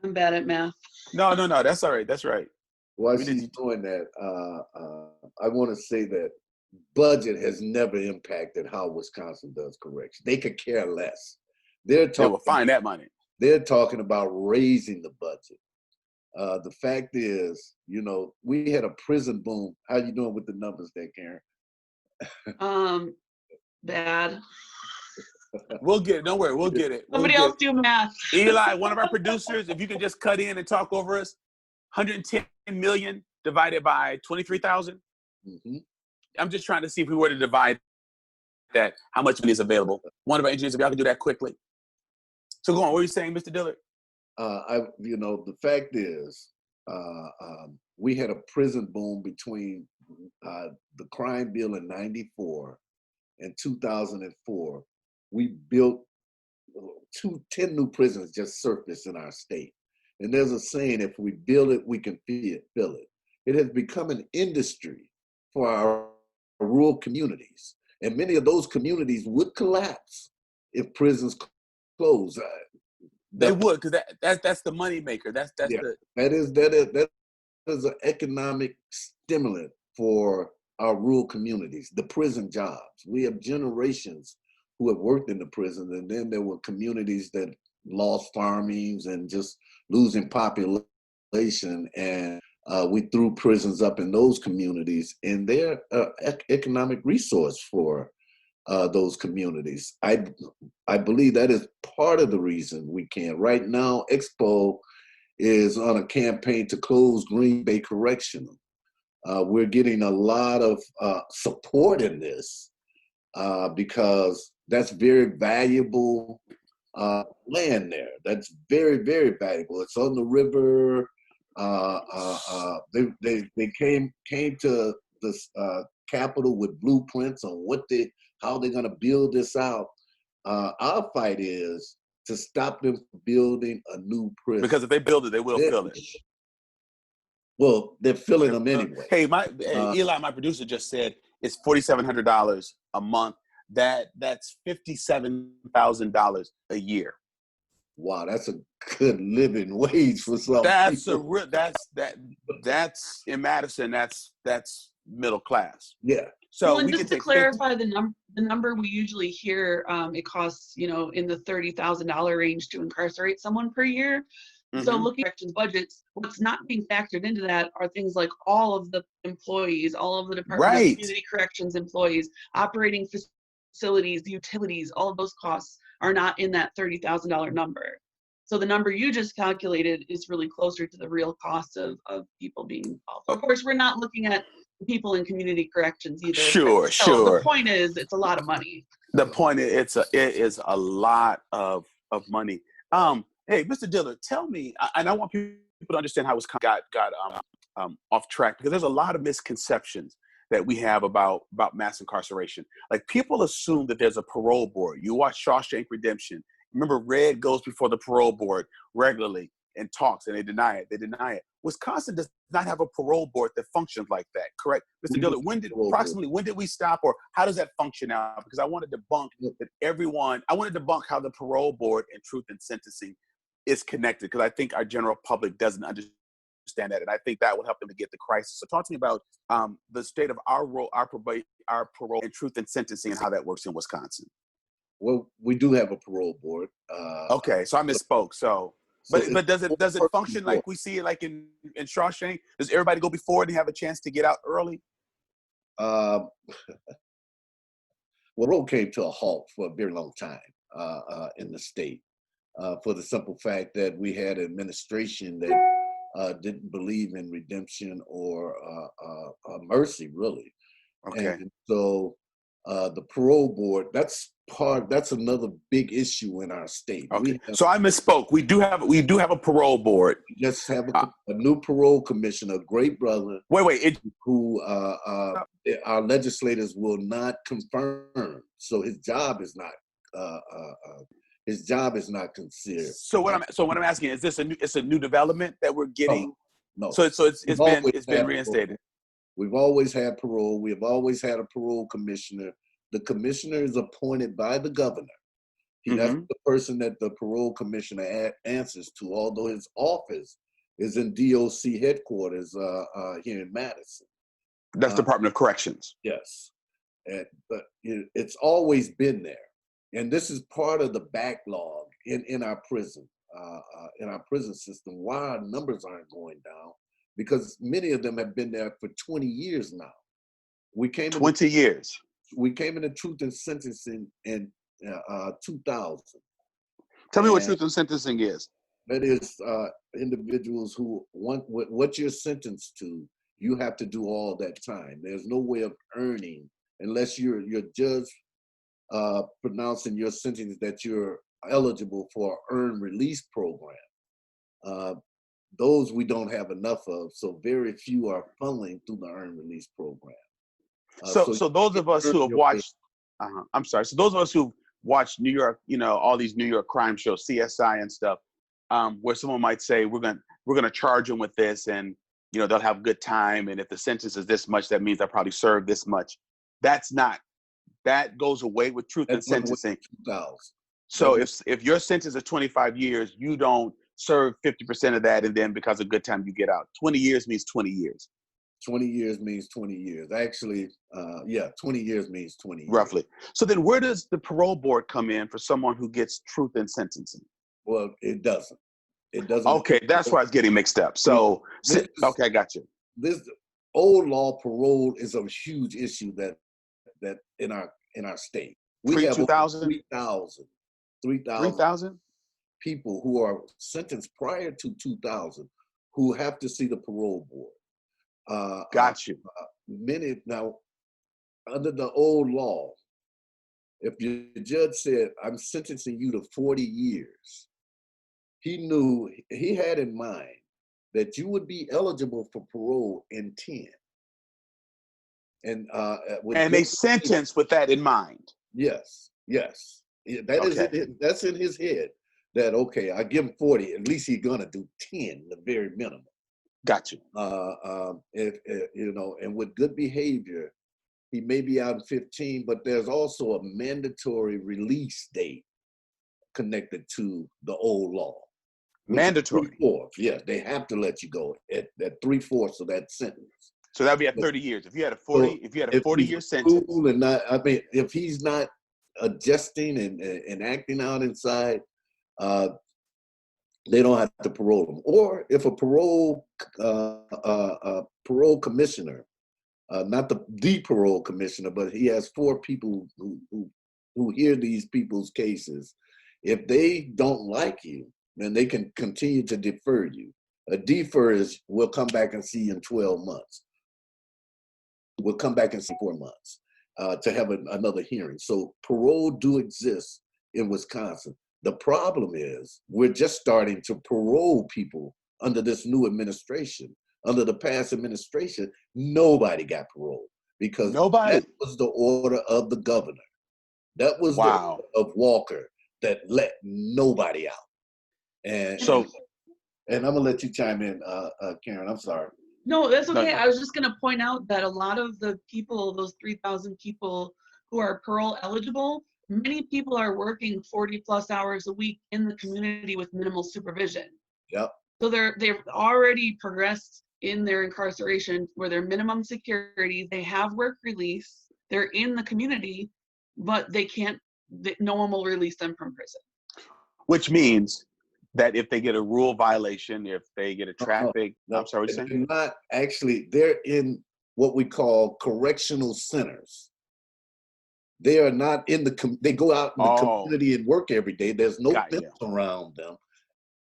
I'm bad at math. No. That's all right. That's right. While she's doing that, I want to say that budget has never impacted how Wisconsin does correction. They could care less. They will find that money. They're talking about raising the budget. The fact is, we had a prison boom. How you doing with the numbers there, Karen? Bad. We'll get it. Don't worry. We'll get it. Somebody else do math. Eli, one of our producers, if you can just cut in and talk over us, 110 million divided by 23,000. Mm-hmm. I'm just trying to see if we were to divide that, how much money is available. One of our engineers, if y'all can do that quickly. So go on. What were you saying, Mr. Dillard? The fact is, we had a prison boom between the crime bill in '94 and 2004. We built 10 new prisons just surfaced in our state. And there's a saying, if we build it, we can fill it. It has become an industry for our rural communities. And many of those communities would collapse if prisons close. They would, because that's the money maker. That is an economic stimulant for our rural communities, the prison jobs. We have generations who have worked in the prison, and then there were communities that lost farmings and just losing population, and we threw prisons up in those communities, and they're economic resource for those communities. I believe that is part of the reason we can. Right now, Expo is on a campaign to close Green Bay Correctional. We're getting a lot of support in this because that's very valuable land there. That's very, very valuable. It's on the river. They came to this Capitol with blueprints on how they're going to build this out. Our fight is to stop them from building a new prison. Because if they build it, they will fill it. Well, they're filling them anyway. Hey, Eli, my producer, just said it's $4,700 a month. That's $57,000 a year. Wow, that's a good living wage for some people. That's in Madison. That's middle class. Yeah. So well, and just to clarify the number we usually hear, it costs in the $30,000 range to incarcerate someone per year. Mm-hmm. So looking at corrections budgets, what's not being factored into that are things like all of the employees, all of the Department of Community Corrections employees, operating facilities, utilities, all of those costs are not in that $30,000 number. So the number you just calculated is really closer to the real cost of people being involved. Of course, we're not looking at people in community corrections either. Sure. The point is, it's a lot of money. The point is, it is a lot of money. Hey, Mr. Dillard, tell me, and I want people to understand how it got off track, because there's a lot of misconceptions that we have about mass incarceration. Like, people assume that there's a parole board. You watch Shawshank Redemption. Remember, Red goes before the parole board regularly and talks, and they deny it. Wisconsin does not have a parole board that functions like that, correct? Mr. Dillard, when did we stop, or how does that function now? Because I wanted to debunk how the parole board and truth in sentencing is connected, because I think our general public doesn't understand that, and I think that will help them to get the crisis. So talk to me about the state of our role, our parole and truth in sentencing, and how that works in Wisconsin. Well, we do have a parole board. Okay, so I misspoke. But does it function like we see it like in Shawshank? Does everybody go before and have a chance to get out early? Well, parole came to a halt for a very long time in the state, for the simple fact that we had an administration that didn't believe in redemption or mercy, really. Okay. And so The parole board, that's another big issue in our state. Okay. So I misspoke. We do have a parole board. We just have a new parole commissioner, a great brother. Who our legislators will not confirm. So his job is not considered. So what I'm asking is, it's a new development that we're getting? No. So it's been reinstated. We've always had parole. We have always had a parole commissioner. The commissioner is appointed by the governor. That's the person that the parole commissioner answers to, although his office is in DOC headquarters here in Madison. That's Department of Corrections. Yes. But it's always been there. And this is part of the backlog in our prison, system, why our numbers aren't going down, because many of them have been there for 20 years now. 20 years. We came into Truth and Sentencing in 2000. Tell me what Truth and Sentencing is. That is individuals who want what you're sentenced to, you have to do all that time. There's no way of earning unless your judge pronouncing your sentence that you're eligible for an earned release program. Those we don't have enough of, so very few are funneling through the earned release program. So those of us who have watched, So those of us who've watched New York, all these New York crime shows, CSI and stuff, where someone might say we're gonna charge them with this, and they'll have good time, and if the sentence is this much, that means I probably served this much. That goes away with Truth and Sentencing. So if your sentence is 25 years, you don't serve 50% of that, and then because of good time you get out. 20 years means 20 years. 20 years means 20 years. Actually, 20 years means 20 years. Roughly. So then where does the parole board come in for someone who gets Truth and Sentencing? Well, it doesn't. Okay, that's why it's getting mixed up. So, okay, I got you. This old law parole is a huge issue that in our state. We have 3,000 people who are sentenced prior to 2000 who have to see the parole board. Got you. Many now, under the old law, if your judge said, "I'm sentencing you to 40 years," he had in mind that you would be eligible for parole in 10. And they sentence with that in mind. Yes. That's in his head. That okay, I give him 40. At least he's gonna do 10, the very minimum. Got you. And with good behavior, he may be out in 15. But there's also a mandatory release date connected to the old law. Mandatory. 3/4. Yeah, they have to let you go at 3/4 of that sentence. So that'd be at 30 years. If you had a 40-year sentence. And if he's not adjusting and acting out inside, they don't have to parole him. Or if a parole commissioner, not the parole commissioner, but he has 4 people who hear these people's cases. If they don't like you, then they can continue to defer you. A defer is, we'll come back and see you in 12 months. We'll come back in 4 months to have another hearing. So parole do exist in Wisconsin. The problem is we're just starting to parole people under this new administration. Under the past administration, nobody got parole because that was the order of the governor. That was the order of Walker that let nobody out. And I'm gonna let you chime in, Karen. I'm sorry. No, that's okay. I was just going to point out that a lot of the people, those 3,000 people who are parole eligible, many people are working 40 plus hours a week in the community with minimal supervision. Yep. So they've already progressed in their incarceration where they're minimum security, they have work release, they're in the community, but no one will release them from prison. Which means that if they get a rule violation, if they get a traffic, I'm sorry, what are you saying? Not actually, they're in what we call correctional centers. They are not in they go out in the community and work every day. There's no fence around them.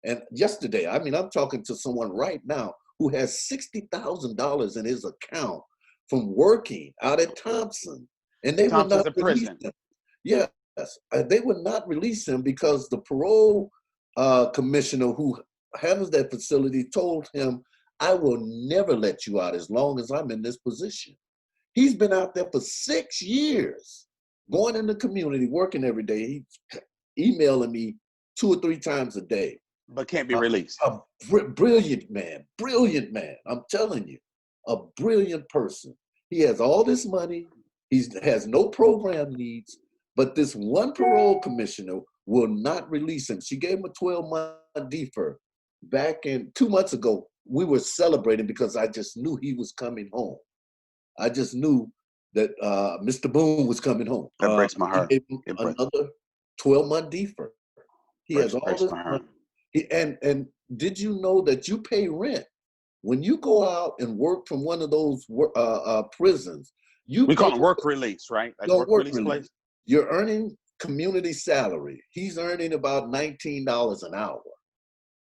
And yesterday, I'm talking to someone right now who has $60,000 in his account from working out at Thompson. And they would Thompson's not a release prison. him. Yes, they would not release him because the parole commissioner who handles that facility told him, I will never let you out as long as I'm in this position. He's been out there for 6 years, going in the community, working every day. He's emailing me 2 or 3 times a day. But can't be released. A brilliant man. I'm telling you, a brilliant person. He has all this money. He has no program needs, but this one parole commissioner will not release him. She gave him a 12-month defer. Back in 2 months ago, we were celebrating because I just knew he was coming home. I just knew that Mr. Boone was coming home. That breaks my heart. He gave him another 12-month defer. He has all this money. And did you know that you pay rent when you go out and work from one of those prisons? We call it work release, right? Like work release place. You're earning community salary. He's earning about $19 an hour.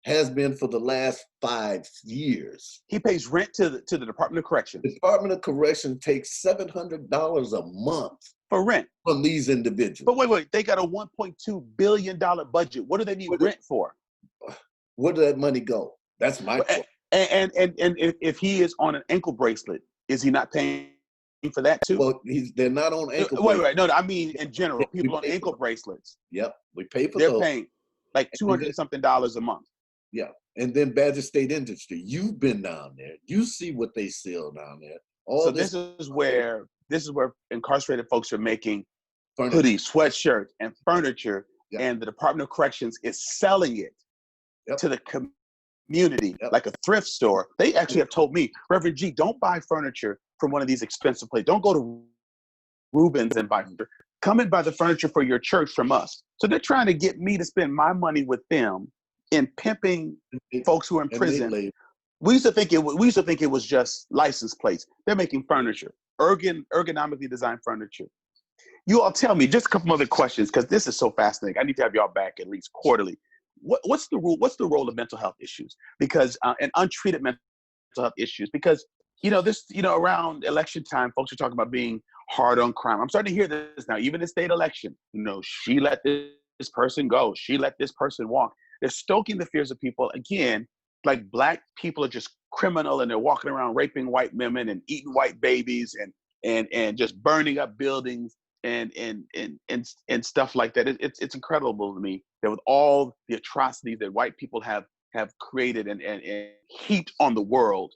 Has been for the last 5 years. He pays rent to the Department of Corrections. The Department of Corrections takes $700 a month for rent from these individuals. But wait, they got a $1.2 billion budget. What do they need rent for? Where did that money go? That's my question. And if he is on an ankle bracelet, is he not paying for that too? Well, they're not on ankle bracelets. Wait, no, I mean in general, people on ankle bracelets. Yep, we pay for they're those. They're paying like $200-something a month. Yeah, and then Badger State Industry. You've been down there. You see what they sell down there. So this is where incarcerated folks are making hoodies, sweatshirts, and furniture, and the Department of Corrections is selling it to the community like a thrift store. They actually have told me, Reverend G, don't buy furniture from one of these expensive places. Don't go to Rubens and buy furniture. Come and buy the furniture for your church from us. So they're trying to get me to spend my money with them in pimping folks who are in prison. We used to think it was just license plates. They're making furniture, ergonomically designed furniture. You all tell me just a couple other questions because this is so fascinating. I need to have y'all back at least quarterly. What's the role of mental health issues? Because and untreated mental health issues. Because around election time, folks are talking about being hard on crime. I'm starting to hear this now, even in state election. She let this person go. She let this person walk. They're stoking the fears of people. Again, like Black people are just criminal and they're walking around raping white women and eating white babies and just burning up buildings and stuff like that. It's incredible to me that with all the atrocities that white people have created and heaped on the world,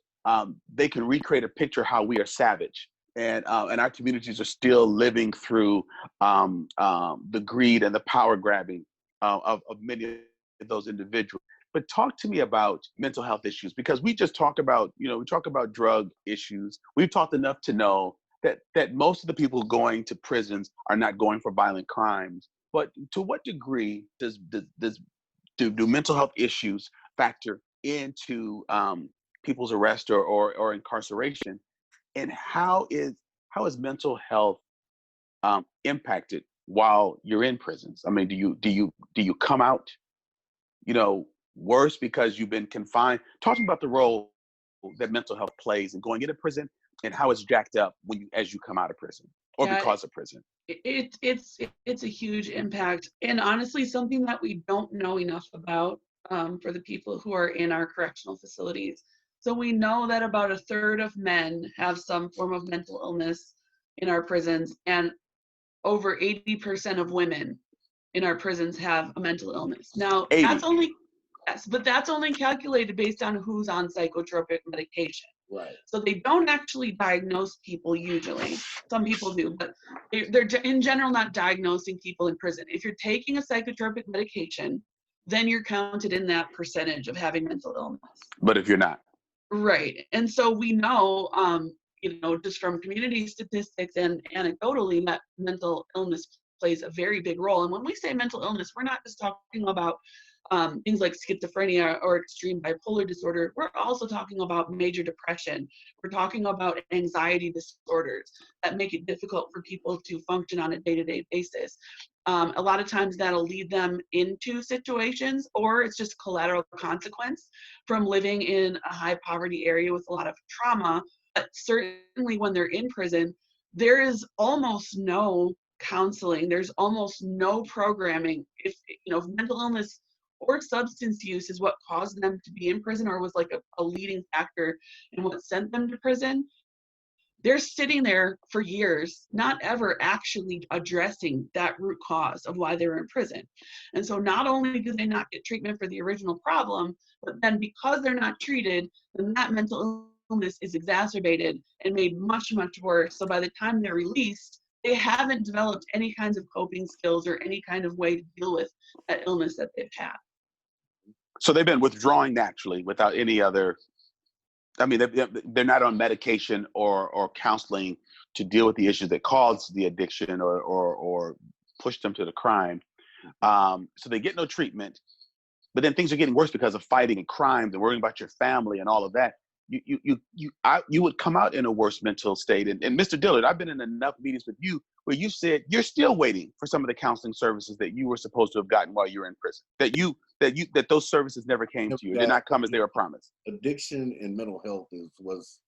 they can recreate a picture how we are savage. And our communities are still living through the greed and the power grabbing of many of those individuals. But talk to me about mental health issues, because we just talked about, we talk about drug issues. We've talked enough to know that most of the people going to prisons are not going for violent crimes. But to what degree do mental health issues factor into people's arrest or incarceration? And how is mental health impacted while you're in prisons? I mean, do you come out, worse because you've been confined? Talking about the role that mental health plays in going into prison and how it's jacked up as you come out of prison or because of prison. It's a huge impact, and honestly, something that we don't know enough about for the people who are in our correctional facilities. So we know that about 1/3 of men have some form of mental illness in our prisons, and over 80% of women in our prisons have a mental illness. Now, 80. that's only calculated based on who's on psychotropic medication. Right. So they don't actually diagnose people usually. Some people do, but they're in general not diagnosing people in prison. If you're taking a psychotropic medication, then you're counted in that percentage of having mental illness. But if you're not. Right. And so we know, just from community statistics and anecdotally, that mental illness plays a very big role. And when we say mental illness, we're not just talking about things like schizophrenia or extreme bipolar disorder. We're also talking about major depression. We're talking about anxiety disorders that make it difficult for people to function on a day-to-day basis. A lot of times that'll lead them into situations, or it's just collateral consequence from living in a high poverty area with a lot of trauma. But certainly when they're in prison, there is almost no counseling. There's almost no programming. If mental illness or substance use is what caused them to be in prison, or was like a leading factor in what sent them to prison, they're sitting there for years, not ever actually addressing that root cause of why they're in prison. And so not only do they not get treatment for the original problem, but then because they're not treated, then that mental illness is exacerbated and made much, much worse. So by the time they're released, they haven't developed any kinds of coping skills or any kind of way to deal with that illness that they've had. So they've been withdrawing naturally without any other, I mean, they're not on medication or counseling to deal with the issues that caused the addiction or push them to the crime. So they get no treatment, but then things are getting worse because of fighting and crimes and worrying about your family and all of that. You would come out in a worse mental state. And Mr. Dillard, I've been in enough meetings with you where you said you're still waiting for some of the counseling services that you were supposed to have gotten while you were in prison. That those services never came to you. It did not come as they were promised. Addiction and mental health was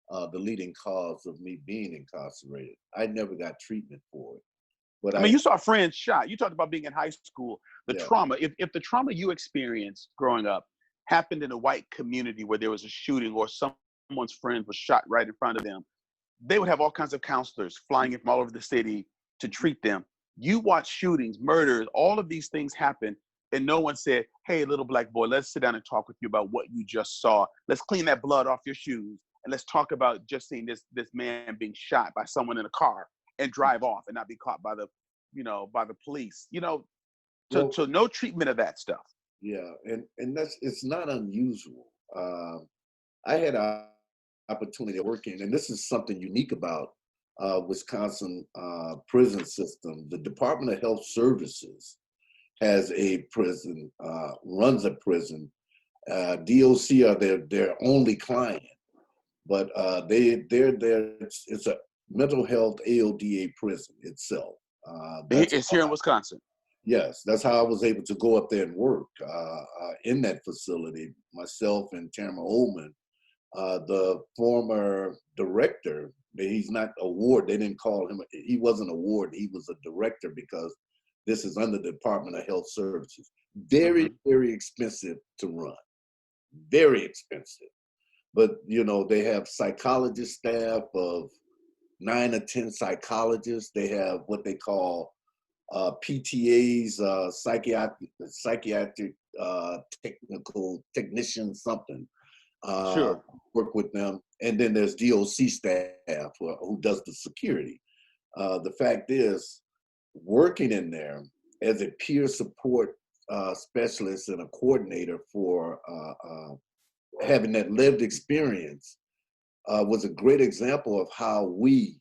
the leading cause of me being incarcerated. I never got treatment for it. But I mean, you saw friends shot. You talked about being in high school. The trauma, if the trauma you experienced growing up happened in a white community where there was a shooting or someone's friend was shot right in front of them, they would have all kinds of counselors flying in from all over the city to treat them. You watch shootings, murders, all of these things happen, and no one said, hey, little black boy, let's sit down and talk with you about what you just saw. Let's clean that blood off your shoes, and let's talk about just seeing this man being shot by someone in a car and drive off and not be caught by the police. So no treatment of that stuff. Yeah, and it's not unusual. I had an opportunity of working, and this is something unique about Wisconsin prison system. The Department of Health Services has a prison, runs a prison. DOC are their only client, but it's a mental health AODA prison itself. It's here in Wisconsin. Yes, that's how I was able to go up there and work in that facility. Myself and Tamara Ullman, the former director, he's not a ward. They didn't call him. He wasn't a ward. He was a director because this is under the Department of Health Services. Very, very expensive to run. Very expensive. But, they have psychologist staff of 9 or 10 psychologists. They have what they call PTAs, psychiatric technical technician, something. Sure. Work with them. And then there's DOC staff who does the security. The fact is, working in there as a peer support specialist and a coordinator for having that lived experience was a great example of how we,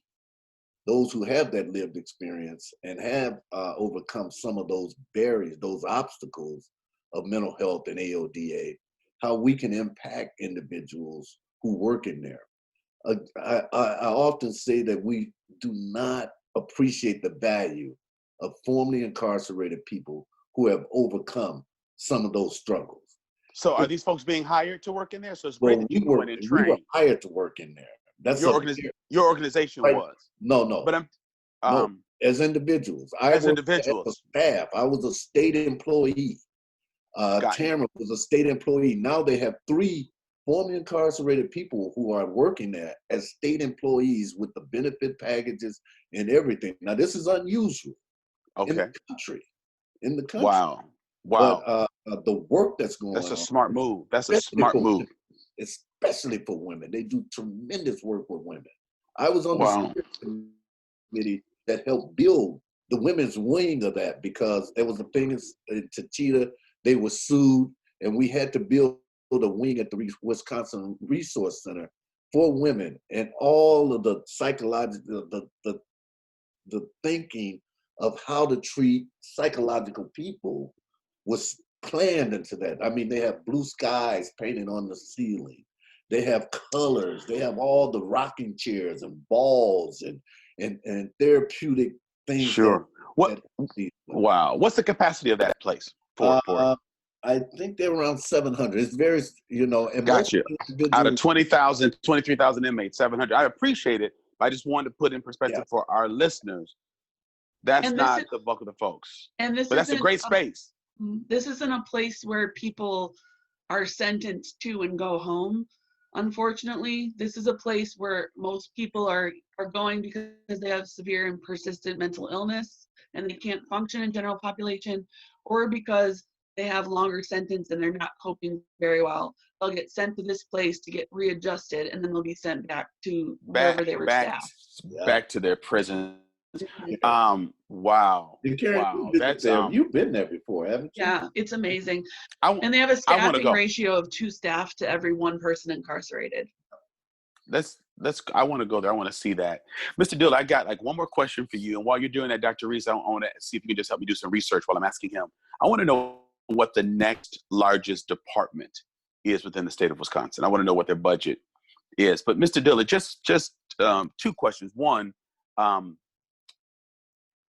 those who have that lived experience and have overcome some of those barriers, those obstacles of mental health and AODA, how we can impact individuals who work in there. I often say that we do not appreciate the value of formerly incarcerated people who have overcome some of those struggles. So are these folks being hired to work in there? So it's great that you go in and train. We were hired to work in there. That's your organization right. Was. No. But as individuals. As individuals. As a staff. I was a state employee. Tamara was a state employee. Now they have 3 formerly incarcerated people who are working there as state employees with the benefit packages and everything. Now this is unusual in the country. Wow. But the work that's going on. That's a smart move. That's a smart move. Especially for women. They do tremendous work with women. I was on the committee that helped build the women's wing of that because there was a thing in Cheetah, they were sued, and we had to build a wing at the Wisconsin Resource Center for women, and all of the psychological, the thinking of how to treat psychological people was planned into that. I mean, they have blue skies painted on the ceiling. They have colors. They have all the rocking chairs and balls and therapeutic things. Sure. Wow. What's the capacity of that place? I think they're around 700. It's very, and gotcha. Out of 20,000, 23,000 inmates, 700. I appreciate it, I just wanted to put in perspective for our listeners. That's not the bulk of the folks. And this but that's a great space. This isn't a place where people are sentenced to and go home. Unfortunately, this is a place where most people are going because they have severe and persistent mental illness and they can't function in general population, or because they have longer sentence and they're not coping very well. They'll get sent to this place to get readjusted, and then they'll be sent back to wherever they were staffed. Back to their prison. Wow. That's you've been there before, haven't you? Yeah, it's amazing. And they have a staffing ratio of 2 staff to every 1 person incarcerated. I want to go there. I want to see that. Mr. Dillard, I got like one more question for you. And while you're doing that, Dr. Reece, I want to see if you can just help me do some research while I'm asking him. I want to know what the next largest department is within the state of Wisconsin. I want to know what their budget is. But Mr. Dillard, just 2 questions. One,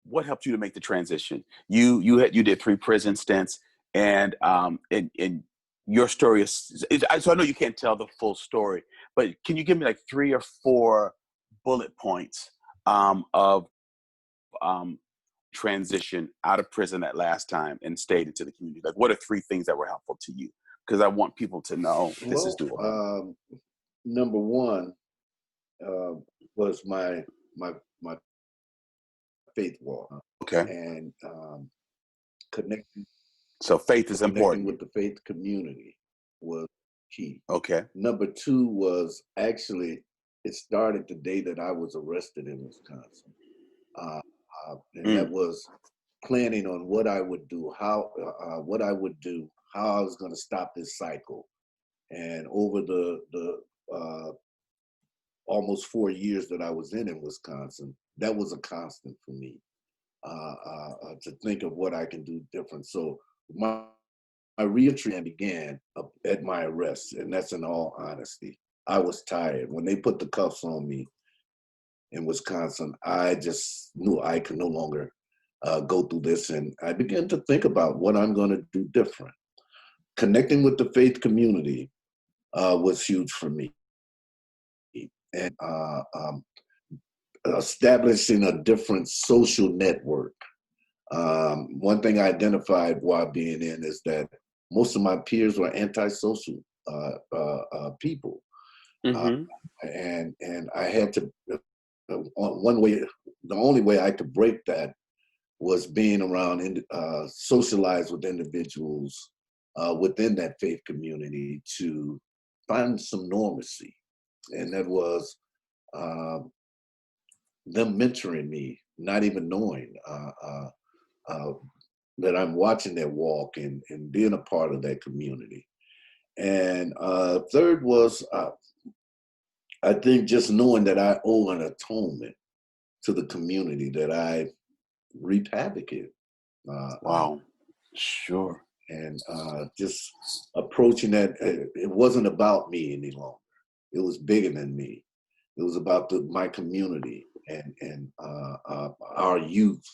what helped you to make the transition? You did 3 prison stints, and your story is so I know you can't tell the full story, but can you give me like 3 or 4 bullet points of transition out of prison that last time and stayed into the community? Like, what are 3 things that were helpful to you? Because I want people to know this is doable. Number 1 was my faith walk. Okay. And connecting. So faith is important. With the faith community was key. Okay. Number 2 was actually, it started the day that I was arrested in Wisconsin. And that was planning on what I would do, how I was going to stop this cycle. And over the almost 4 years that I was in Wisconsin, that was a constant for me, to think of what I can do different. So my reentry began at my arrest, and that's in all honesty. I was tired. When they put the cuffs on me in Wisconsin, I just knew I could no longer go through this, and I began to think about what I'm going to do different. Connecting with the faith community was huge for me. And establishing a different social network. One thing I identified while being in is that most of my peers were antisocial people. And I had to, the only way I could break that was being around, socialize with individuals within that faith community to find some normalcy. And that was them mentoring me, not even knowing that I'm watching their walk and being a part of that community. And 3rd was, I think, just knowing that I owe an atonement to the community that I reaped havoc in. Wow, sure. And just approaching that, it wasn't about me any longer. It was bigger than me. It was about my community and our youth.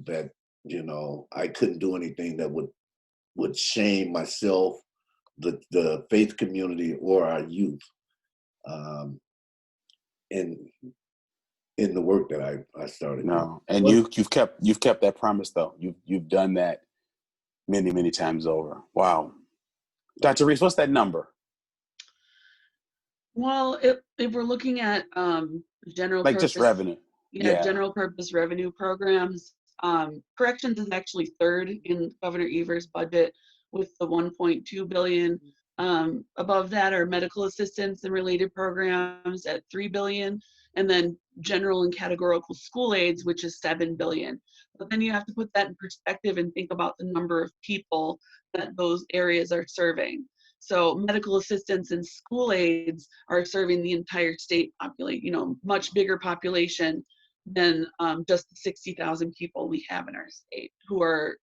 That, I couldn't do anything that would shame myself, the faith community, or our youth. In the work that I started. No, and you've kept that promise though. You've done that many, many times over. Wow, Dr. Reece, what's that number? Well, if we're looking at general like purpose, just revenue, general purpose revenue programs, corrections is actually 3rd in Governor Evers' budget with the 1.2 billion. Above that are medical assistance and related programs at 3 billion, and then general and categorical school aids, which is 7 billion. But then you have to put that in perspective and think about the number of people that those areas are serving. So medical assistance and school aids are serving the entire state population, much bigger population than just the 60,000 people we have in our state who are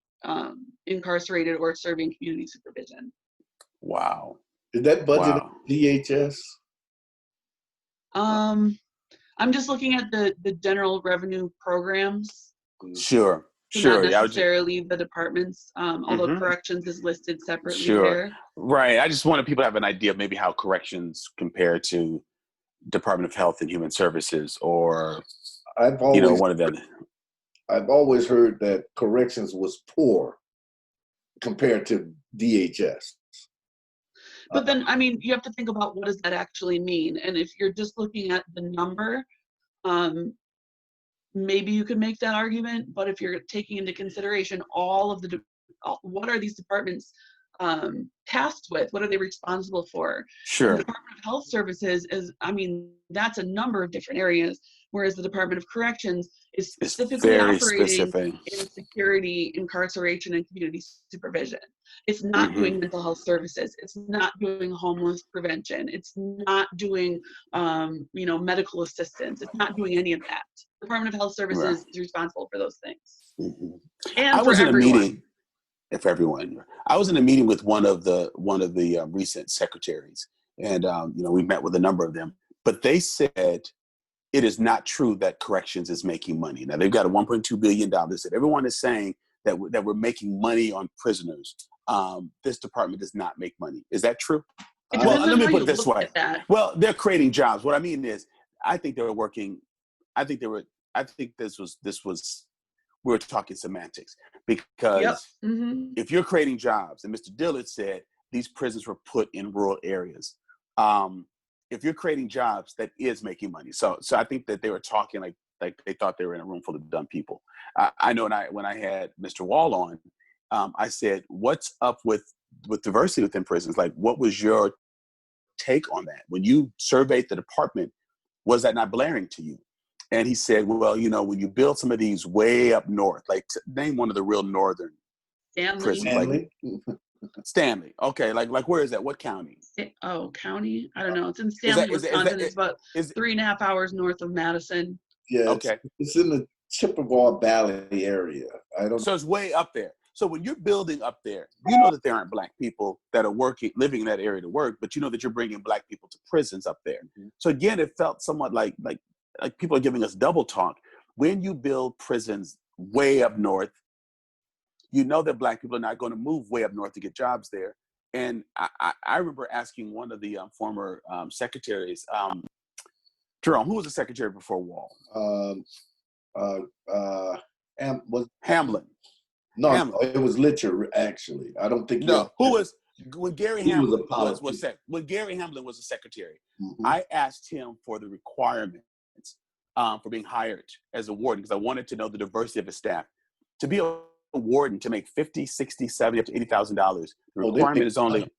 incarcerated or serving community supervision. Wow. Is that budget DHS? I'm just looking at the general revenue programs. Sure. Not necessarily the departments, although corrections is listed separately there. Right. I just wanted people to have an idea of maybe how corrections compare to Department of Health and Human Services, or I've always one of the other. I've always heard that corrections was poor compared to DHS. But then, I mean, you have to think about what does that actually mean. And if you're just looking at the number, maybe you could make that argument. But if you're taking into consideration all of what are these departments tasked with? What are they responsible for? Sure. The Department of Health Services that's a number of different areas, whereas the Department of Corrections is specifically operating in security, incarceration, and community supervision. It's not doing mental health services. It's not doing homeless prevention. It's not doing, medical assistance. It's not doing any of that. The Department of Health Services is responsible for those things. And I was in everyone. a meeting. If everyone, I was in a meeting with one of the recent secretaries, and we met with a number of them. But they said it is not true that corrections is making money. Now they've got a $1.2 billion. They said everyone is saying that we're making money on prisoners. This department does not make money. Is that true? Well, let me put it this way. Well, they're creating jobs. What I mean is, I think they were working. I think this was. We were talking semantics, because if you're creating jobs, and Mr. Dillard said these prisons were put in rural areas. If you're creating jobs, that is making money. So I think that they were talking like they thought they were in a room full of dumb people. I know when I had Mr. Wall on, I said, what's up with diversity within prisons? Like, what was your take on that? When you surveyed the department, was that not blaring to you? And he said, well, when you build some of these way up north, like name one of the real northern prisons. Stanley. Stanley. Okay. Like where is that? What county? County? I don't know. It's in Stanley, Wisconsin. It's about 3.5 hours north of Madison. Yeah. Okay. It's in the Chippewa Valley area. So it's way up there. So when you're building up there, you know that there aren't Black people that are living in that area to work, but you know that you're bringing Black people to prisons up there. So again, it felt somewhat like people are giving us double talk. When you build prisons way up north, you know that Black people are not going to move way up north to get jobs there. And I remember asking one of the former secretaries, Jerome, who was the secretary before Wall? Hamlin. No, it was Litcher, actually. I don't think. No, when Gary Hamlin was a secretary, I asked him for the requirements for being hired as a warden, because I wanted to know the diversity of his staff. To be a warden, to make $50,000, $60,000, $70,000 up to $80,000, the requirement is only.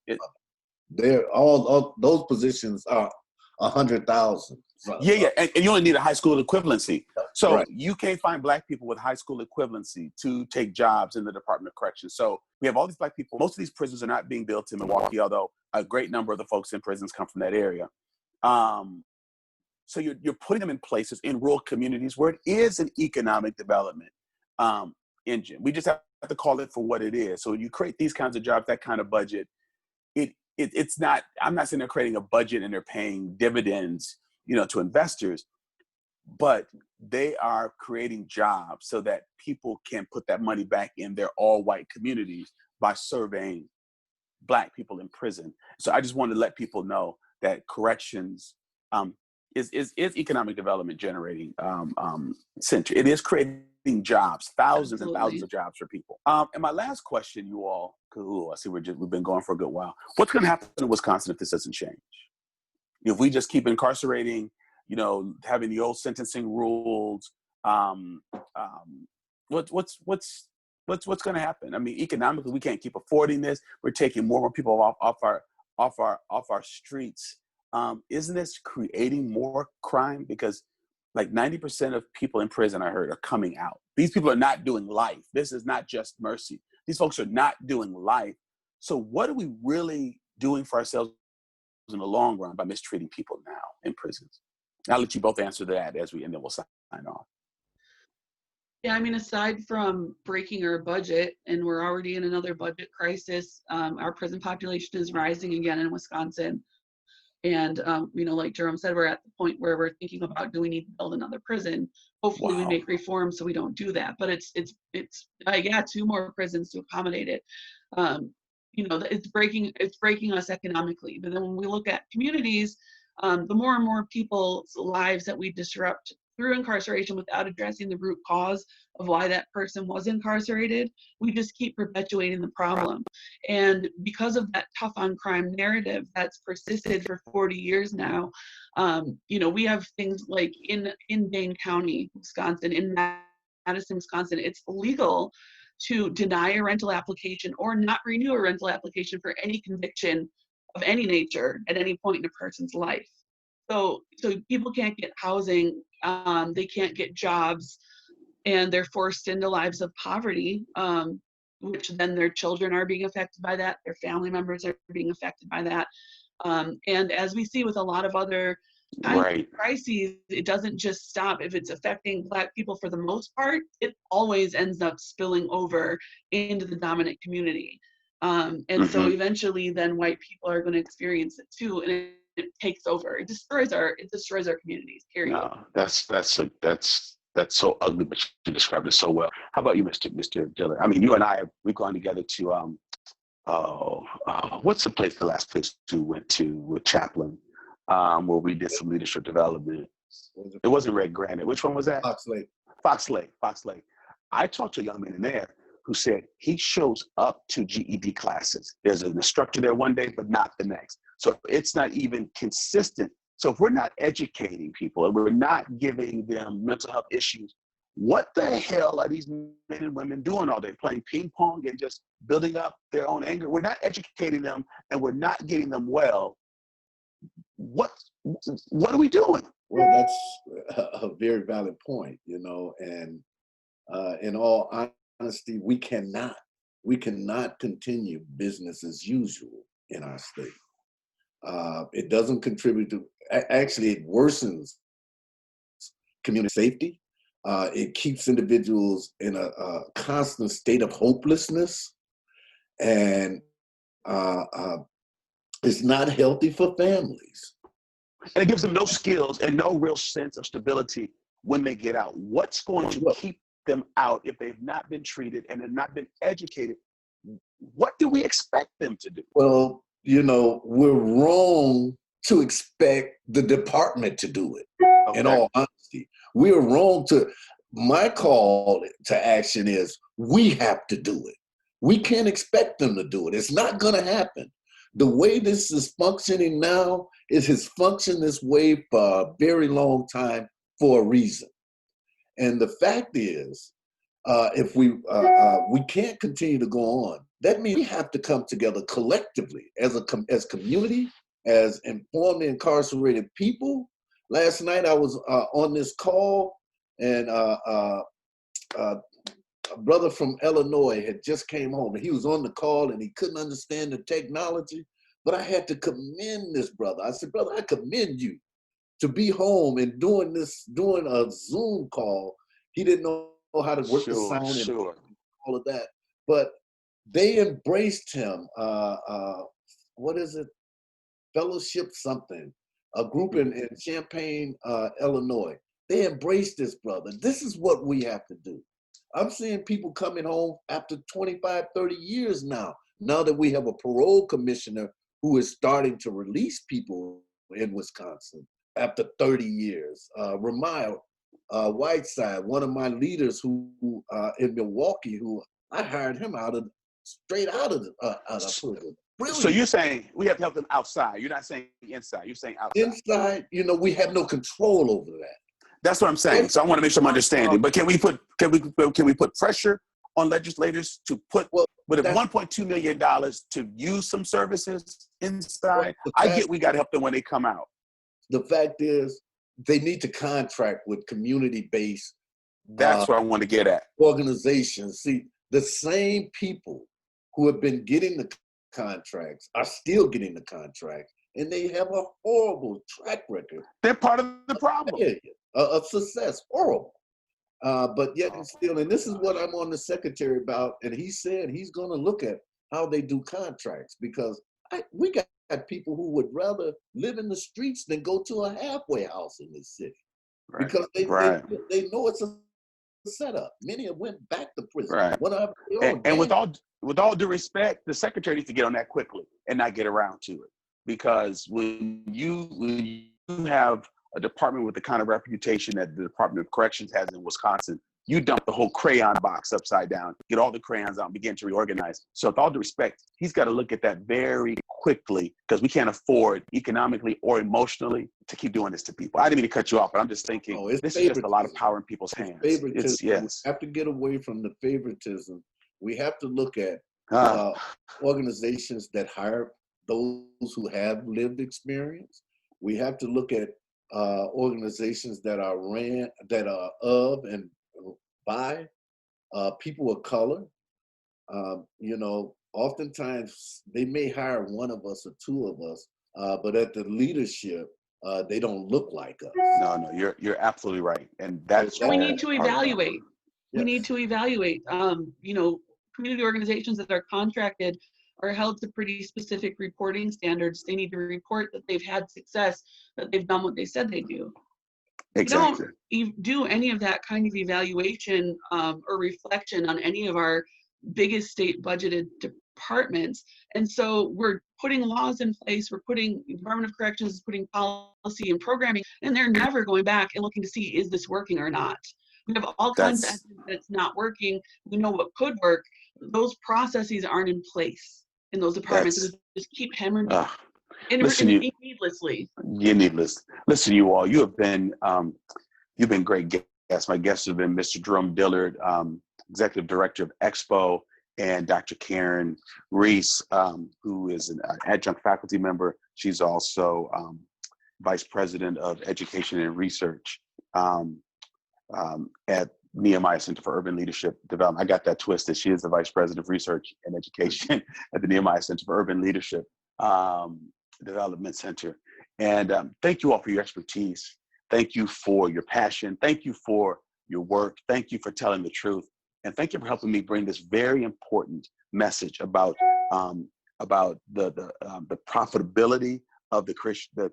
They're all those positions are 100,000. Yeah, and you only need a high school equivalency. So you can't find Black people with high school equivalency to take jobs in the Department of Corrections. So we have all these Black people. Most of these prisons are not being built in Milwaukee, although a great number of the folks in prisons come from that area. So you're putting them in places in rural communities where it is an economic development engine. We just have to call it for what it is. So you create these kinds of jobs, that kind of budget. It's not. I'm not saying they're creating a budget and they're paying dividends, to investors, but they are creating jobs so that people can put that money back in their all-white communities by surveying Black people in prison. So I just wanted to let people know that corrections is economic development generating center. It is creating jobs, thousands and thousands of jobs for people. And my last question, you all, I see we've been going for a good while. What's going to happen in Wisconsin if this doesn't change? If we just keep incarcerating, having the old sentencing rules, what's going to happen? I mean, economically, we can't keep affording this. We're taking more and more people off our streets. Isn't this creating more crime? Because like 90% of people in prison, I heard, are coming out. These people are not doing life. This is not just mercy. These folks are not doing life. So what are we really doing for ourselves in the long run by mistreating people now in prisons? I'll let you both answer that and then we'll sign off. Yeah, I mean, aside from breaking our budget, and we're already in another budget crisis, our prison population is rising again in Wisconsin. And, like Jerome said, we're at the point where we're thinking about, do we need to build another prison? Hopefully we make reforms so we don't do that. But it's 2 more prisons to accommodate it. It's breaking us economically. But then when we look at communities, The more and more people's lives that we disrupt through incarceration without addressing the root cause of why that person was incarcerated, we just keep perpetuating the problem. And because of that tough on crime narrative that's persisted for 40 years now, we have things like in Dane County, Wisconsin, in Madison, Wisconsin, it's illegal to deny a rental application or not renew a rental application for any conviction of any nature at any point in a person's life. So people can't get housing, they can't get jobs, and they're forced into lives of poverty, which then their children are being affected by that, their family members are being affected by that. And as we see with a lot of other crises, it doesn't just stop. If it's affecting Black people for the most part, it always ends up spilling over into the dominant community. So eventually then white people are going to experience it too, and it takes over. It destroys our communities, period. No, that's so ugly, but you described it so well. How about you, Mr. Dillard? I mean, you and I, we've gone together to what's the place, the last place we went to with Chaplain, where we did some leadership development. It wasn't Red Granite. Which one was that? Fox Lake. I talked to a young man in there who said he shows up to GED classes. There's an instructor there one day, but not the next. So it's not even consistent. So if we're not educating people and we're not giving them mental health issues, what the hell are these men and women doing all day? Playing ping pong and just building up their own anger? We're not educating them and we're not getting them well. What are we doing? Well, that's a very valid point, and in all honesty, we cannot continue business as usual in our state. It doesn't contribute to, actually it worsens community safety. It keeps individuals in a constant state of hopelessness, and it's not healthy for families. And it gives them no skills and no real sense of stability when they get out. What's going to keep them out if they've not been treated and have not been educated? What do we expect them to do? Well, we're wrong to expect the department to do it. Okay. In all honesty, we are wrong my call to action is we have to do it. We can't expect them to do it. It's not going to happen. The way this is functioning now has functioned this way for a very long time for a reason. And the fact is, if we can't continue to go on, that means we have to come together collectively as community, as informed incarcerated people. Last night I was on this call, and a brother from Illinois had just came home, and he was on the call and he couldn't understand the technology, but I had to commend this brother. I said, brother, I commend you to be home and doing a Zoom call. He didn't know how to work the sound and all of that, but they embraced him. What is it? Fellowship something, a group in Champaign, Illinois. They embraced this brother. This is what we have to do. I'm seeing people coming home after 25, 30 years now that we have a parole commissioner who is starting to release people in Wisconsin after 30 years. Ramaya Whiteside, one of my leaders who in Milwaukee, who I hired him straight out of prison. Brilliant. So you're saying we have to help them outside. You're not saying inside. You're saying outside. Inside, we have no control over that. That's what I'm saying. So I want to make sure I'm understanding. But can we put pressure on legislators to put with $1.2 million to use some services inside? I get we got to help them when they come out. The fact is, they need to contract with community-based. That's what I want to get at. Organizations. See, the same people who have been getting the contracts are still getting the contracts, and they have a horrible track record. They're part of the problem. Of success, horrible. But yet and still, and this is what I'm on the secretary about, and he said he's going to look at how they do contracts, because we got people who would rather live in the streets than go to a halfway house in this city, because they know it's a setup. Many have went back to prison. And with all due respect, the secretary needs to get on that quickly and not get around to it, because when you have a department with the kind of reputation that the Department of Corrections has in Wisconsin, you dump the whole crayon box upside down, get all the crayons out and begin to reorganize. So with all due respect, he's got to look at that very quickly, because we can't afford economically or emotionally to keep doing this to people. I didn't mean to cut you off, but I'm just thinking this is just a lot of power in people's hands. Favoritism. Yes. We have to get away from the favoritism. We have to look at organizations that hire those who have lived experience. We have to look at organizations that are of and by people of color. Oftentimes they may hire one of us or two of us, but at the leadership, they don't look like us. No, you're absolutely right, and that's we need to evaluate. Yes. We need to evaluate. Community organizations that are contracted are held to pretty specific reporting standards. They need to report that they've had success, that they've done what they said they do. Exactly. We don't do any of that kind of evaluation or reflection on any of our biggest state budgeted departments. And so we're putting laws in place, Department of Corrections is putting policy and programming, and they're never going back and looking to see, is this working or not? We have all kinds of evidence that it's not working. We know what could work. Those processes aren't in place in those departments. We just keep hammering needlessly. You're needless. Listen, you all, you've been great guests. My guests have been Mr. Jerome Dillard, Executive Director of Expo, and Dr. Karen Reece, who is an adjunct faculty member. She's also Vice President of Education and Research at Nehemiah Center for Urban Leadership Development. I got that twisted. She is the Vice President of Research and Education at the Nehemiah Center for Urban Leadership Development Center. And thank you all for your expertise. Thank you for your passion. Thank you for your work. Thank you for telling the truth. And thank you for helping me bring this very important message about the profitability of the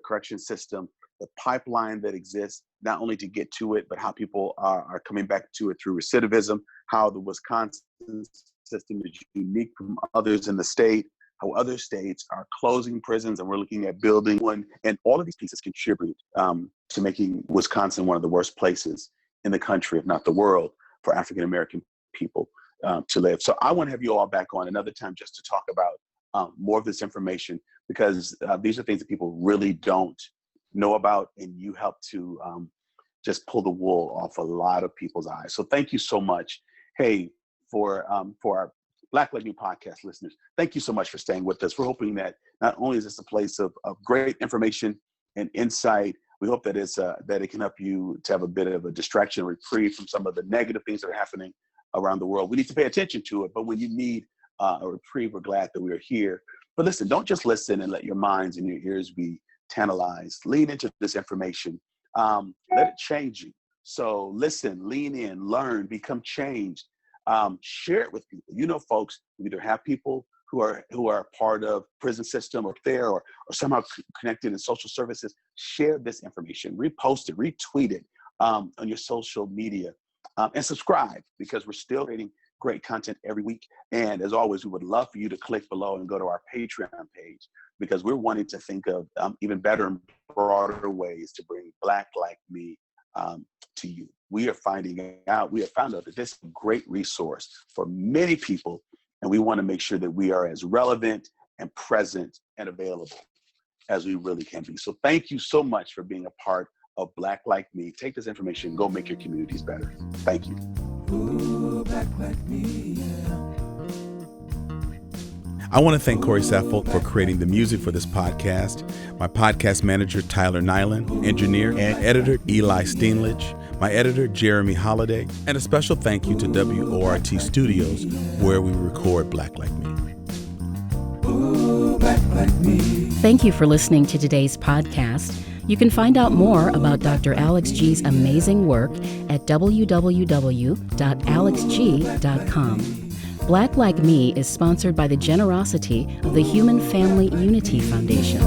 correction system, the pipeline that exists, not only to get to it, but how people are coming back to it through recidivism, how the Wisconsin system is unique from others in the state, how other states are closing prisons and we're looking at building one. And all of these pieces contribute to making Wisconsin one of the worst places in the country, if not the world, for African-American people to live. So I want to have you all back on another time just to talk about more of this information, because these are things that people really don't know about, and you help to just pull the wool off a lot of people's eyes. So thank you so much. Hey, for our Black Like Me podcast listeners, thank you so much for staying with us. We're hoping that not only is this a place of great information and insight, we hope that that it can help you to have a bit of a distraction, reprieve from some of the negative things that are happening around the world. We need to pay attention to it, but when you need a reprieve, we're glad that we are here. But listen, don't just listen and let your minds and your ears be tantalized. Lean into this information. Let it change you. So listen, lean in, learn, become changed. Share it with people. You know, folks, we either have people who are part of prison system or there or somehow connected in social services. Share this information, repost it, retweet it on your social media, and subscribe, because we're still creating great content every week. And as always, we would love for you to click below and go to our Patreon page, because we're wanting to think of even better and broader ways to bring Black Like Me to you. We have found out that this is a great resource for many people, and we want to make sure that we are as relevant and present and available as we really can be. So thank you so much for being a part of Black Like Me. Take this information, go make your communities better. Thank you. Ooh, Black Like Me, yeah. I want to thank Corey Saffold for creating the music for this podcast, my podcast manager, Tyler Nyland, engineer and editor, Eli Steenlich, my editor, Jeremy Holliday, and a special thank you to WORT Studios, where we record Black Like Me. Ooh, Black Like Me. Thank you for listening to today's podcast. You can find out more about Dr. Alex G's amazing work at www.alexg.com. Black Like Me is sponsored by the generosity of the Human Family Unity Foundation.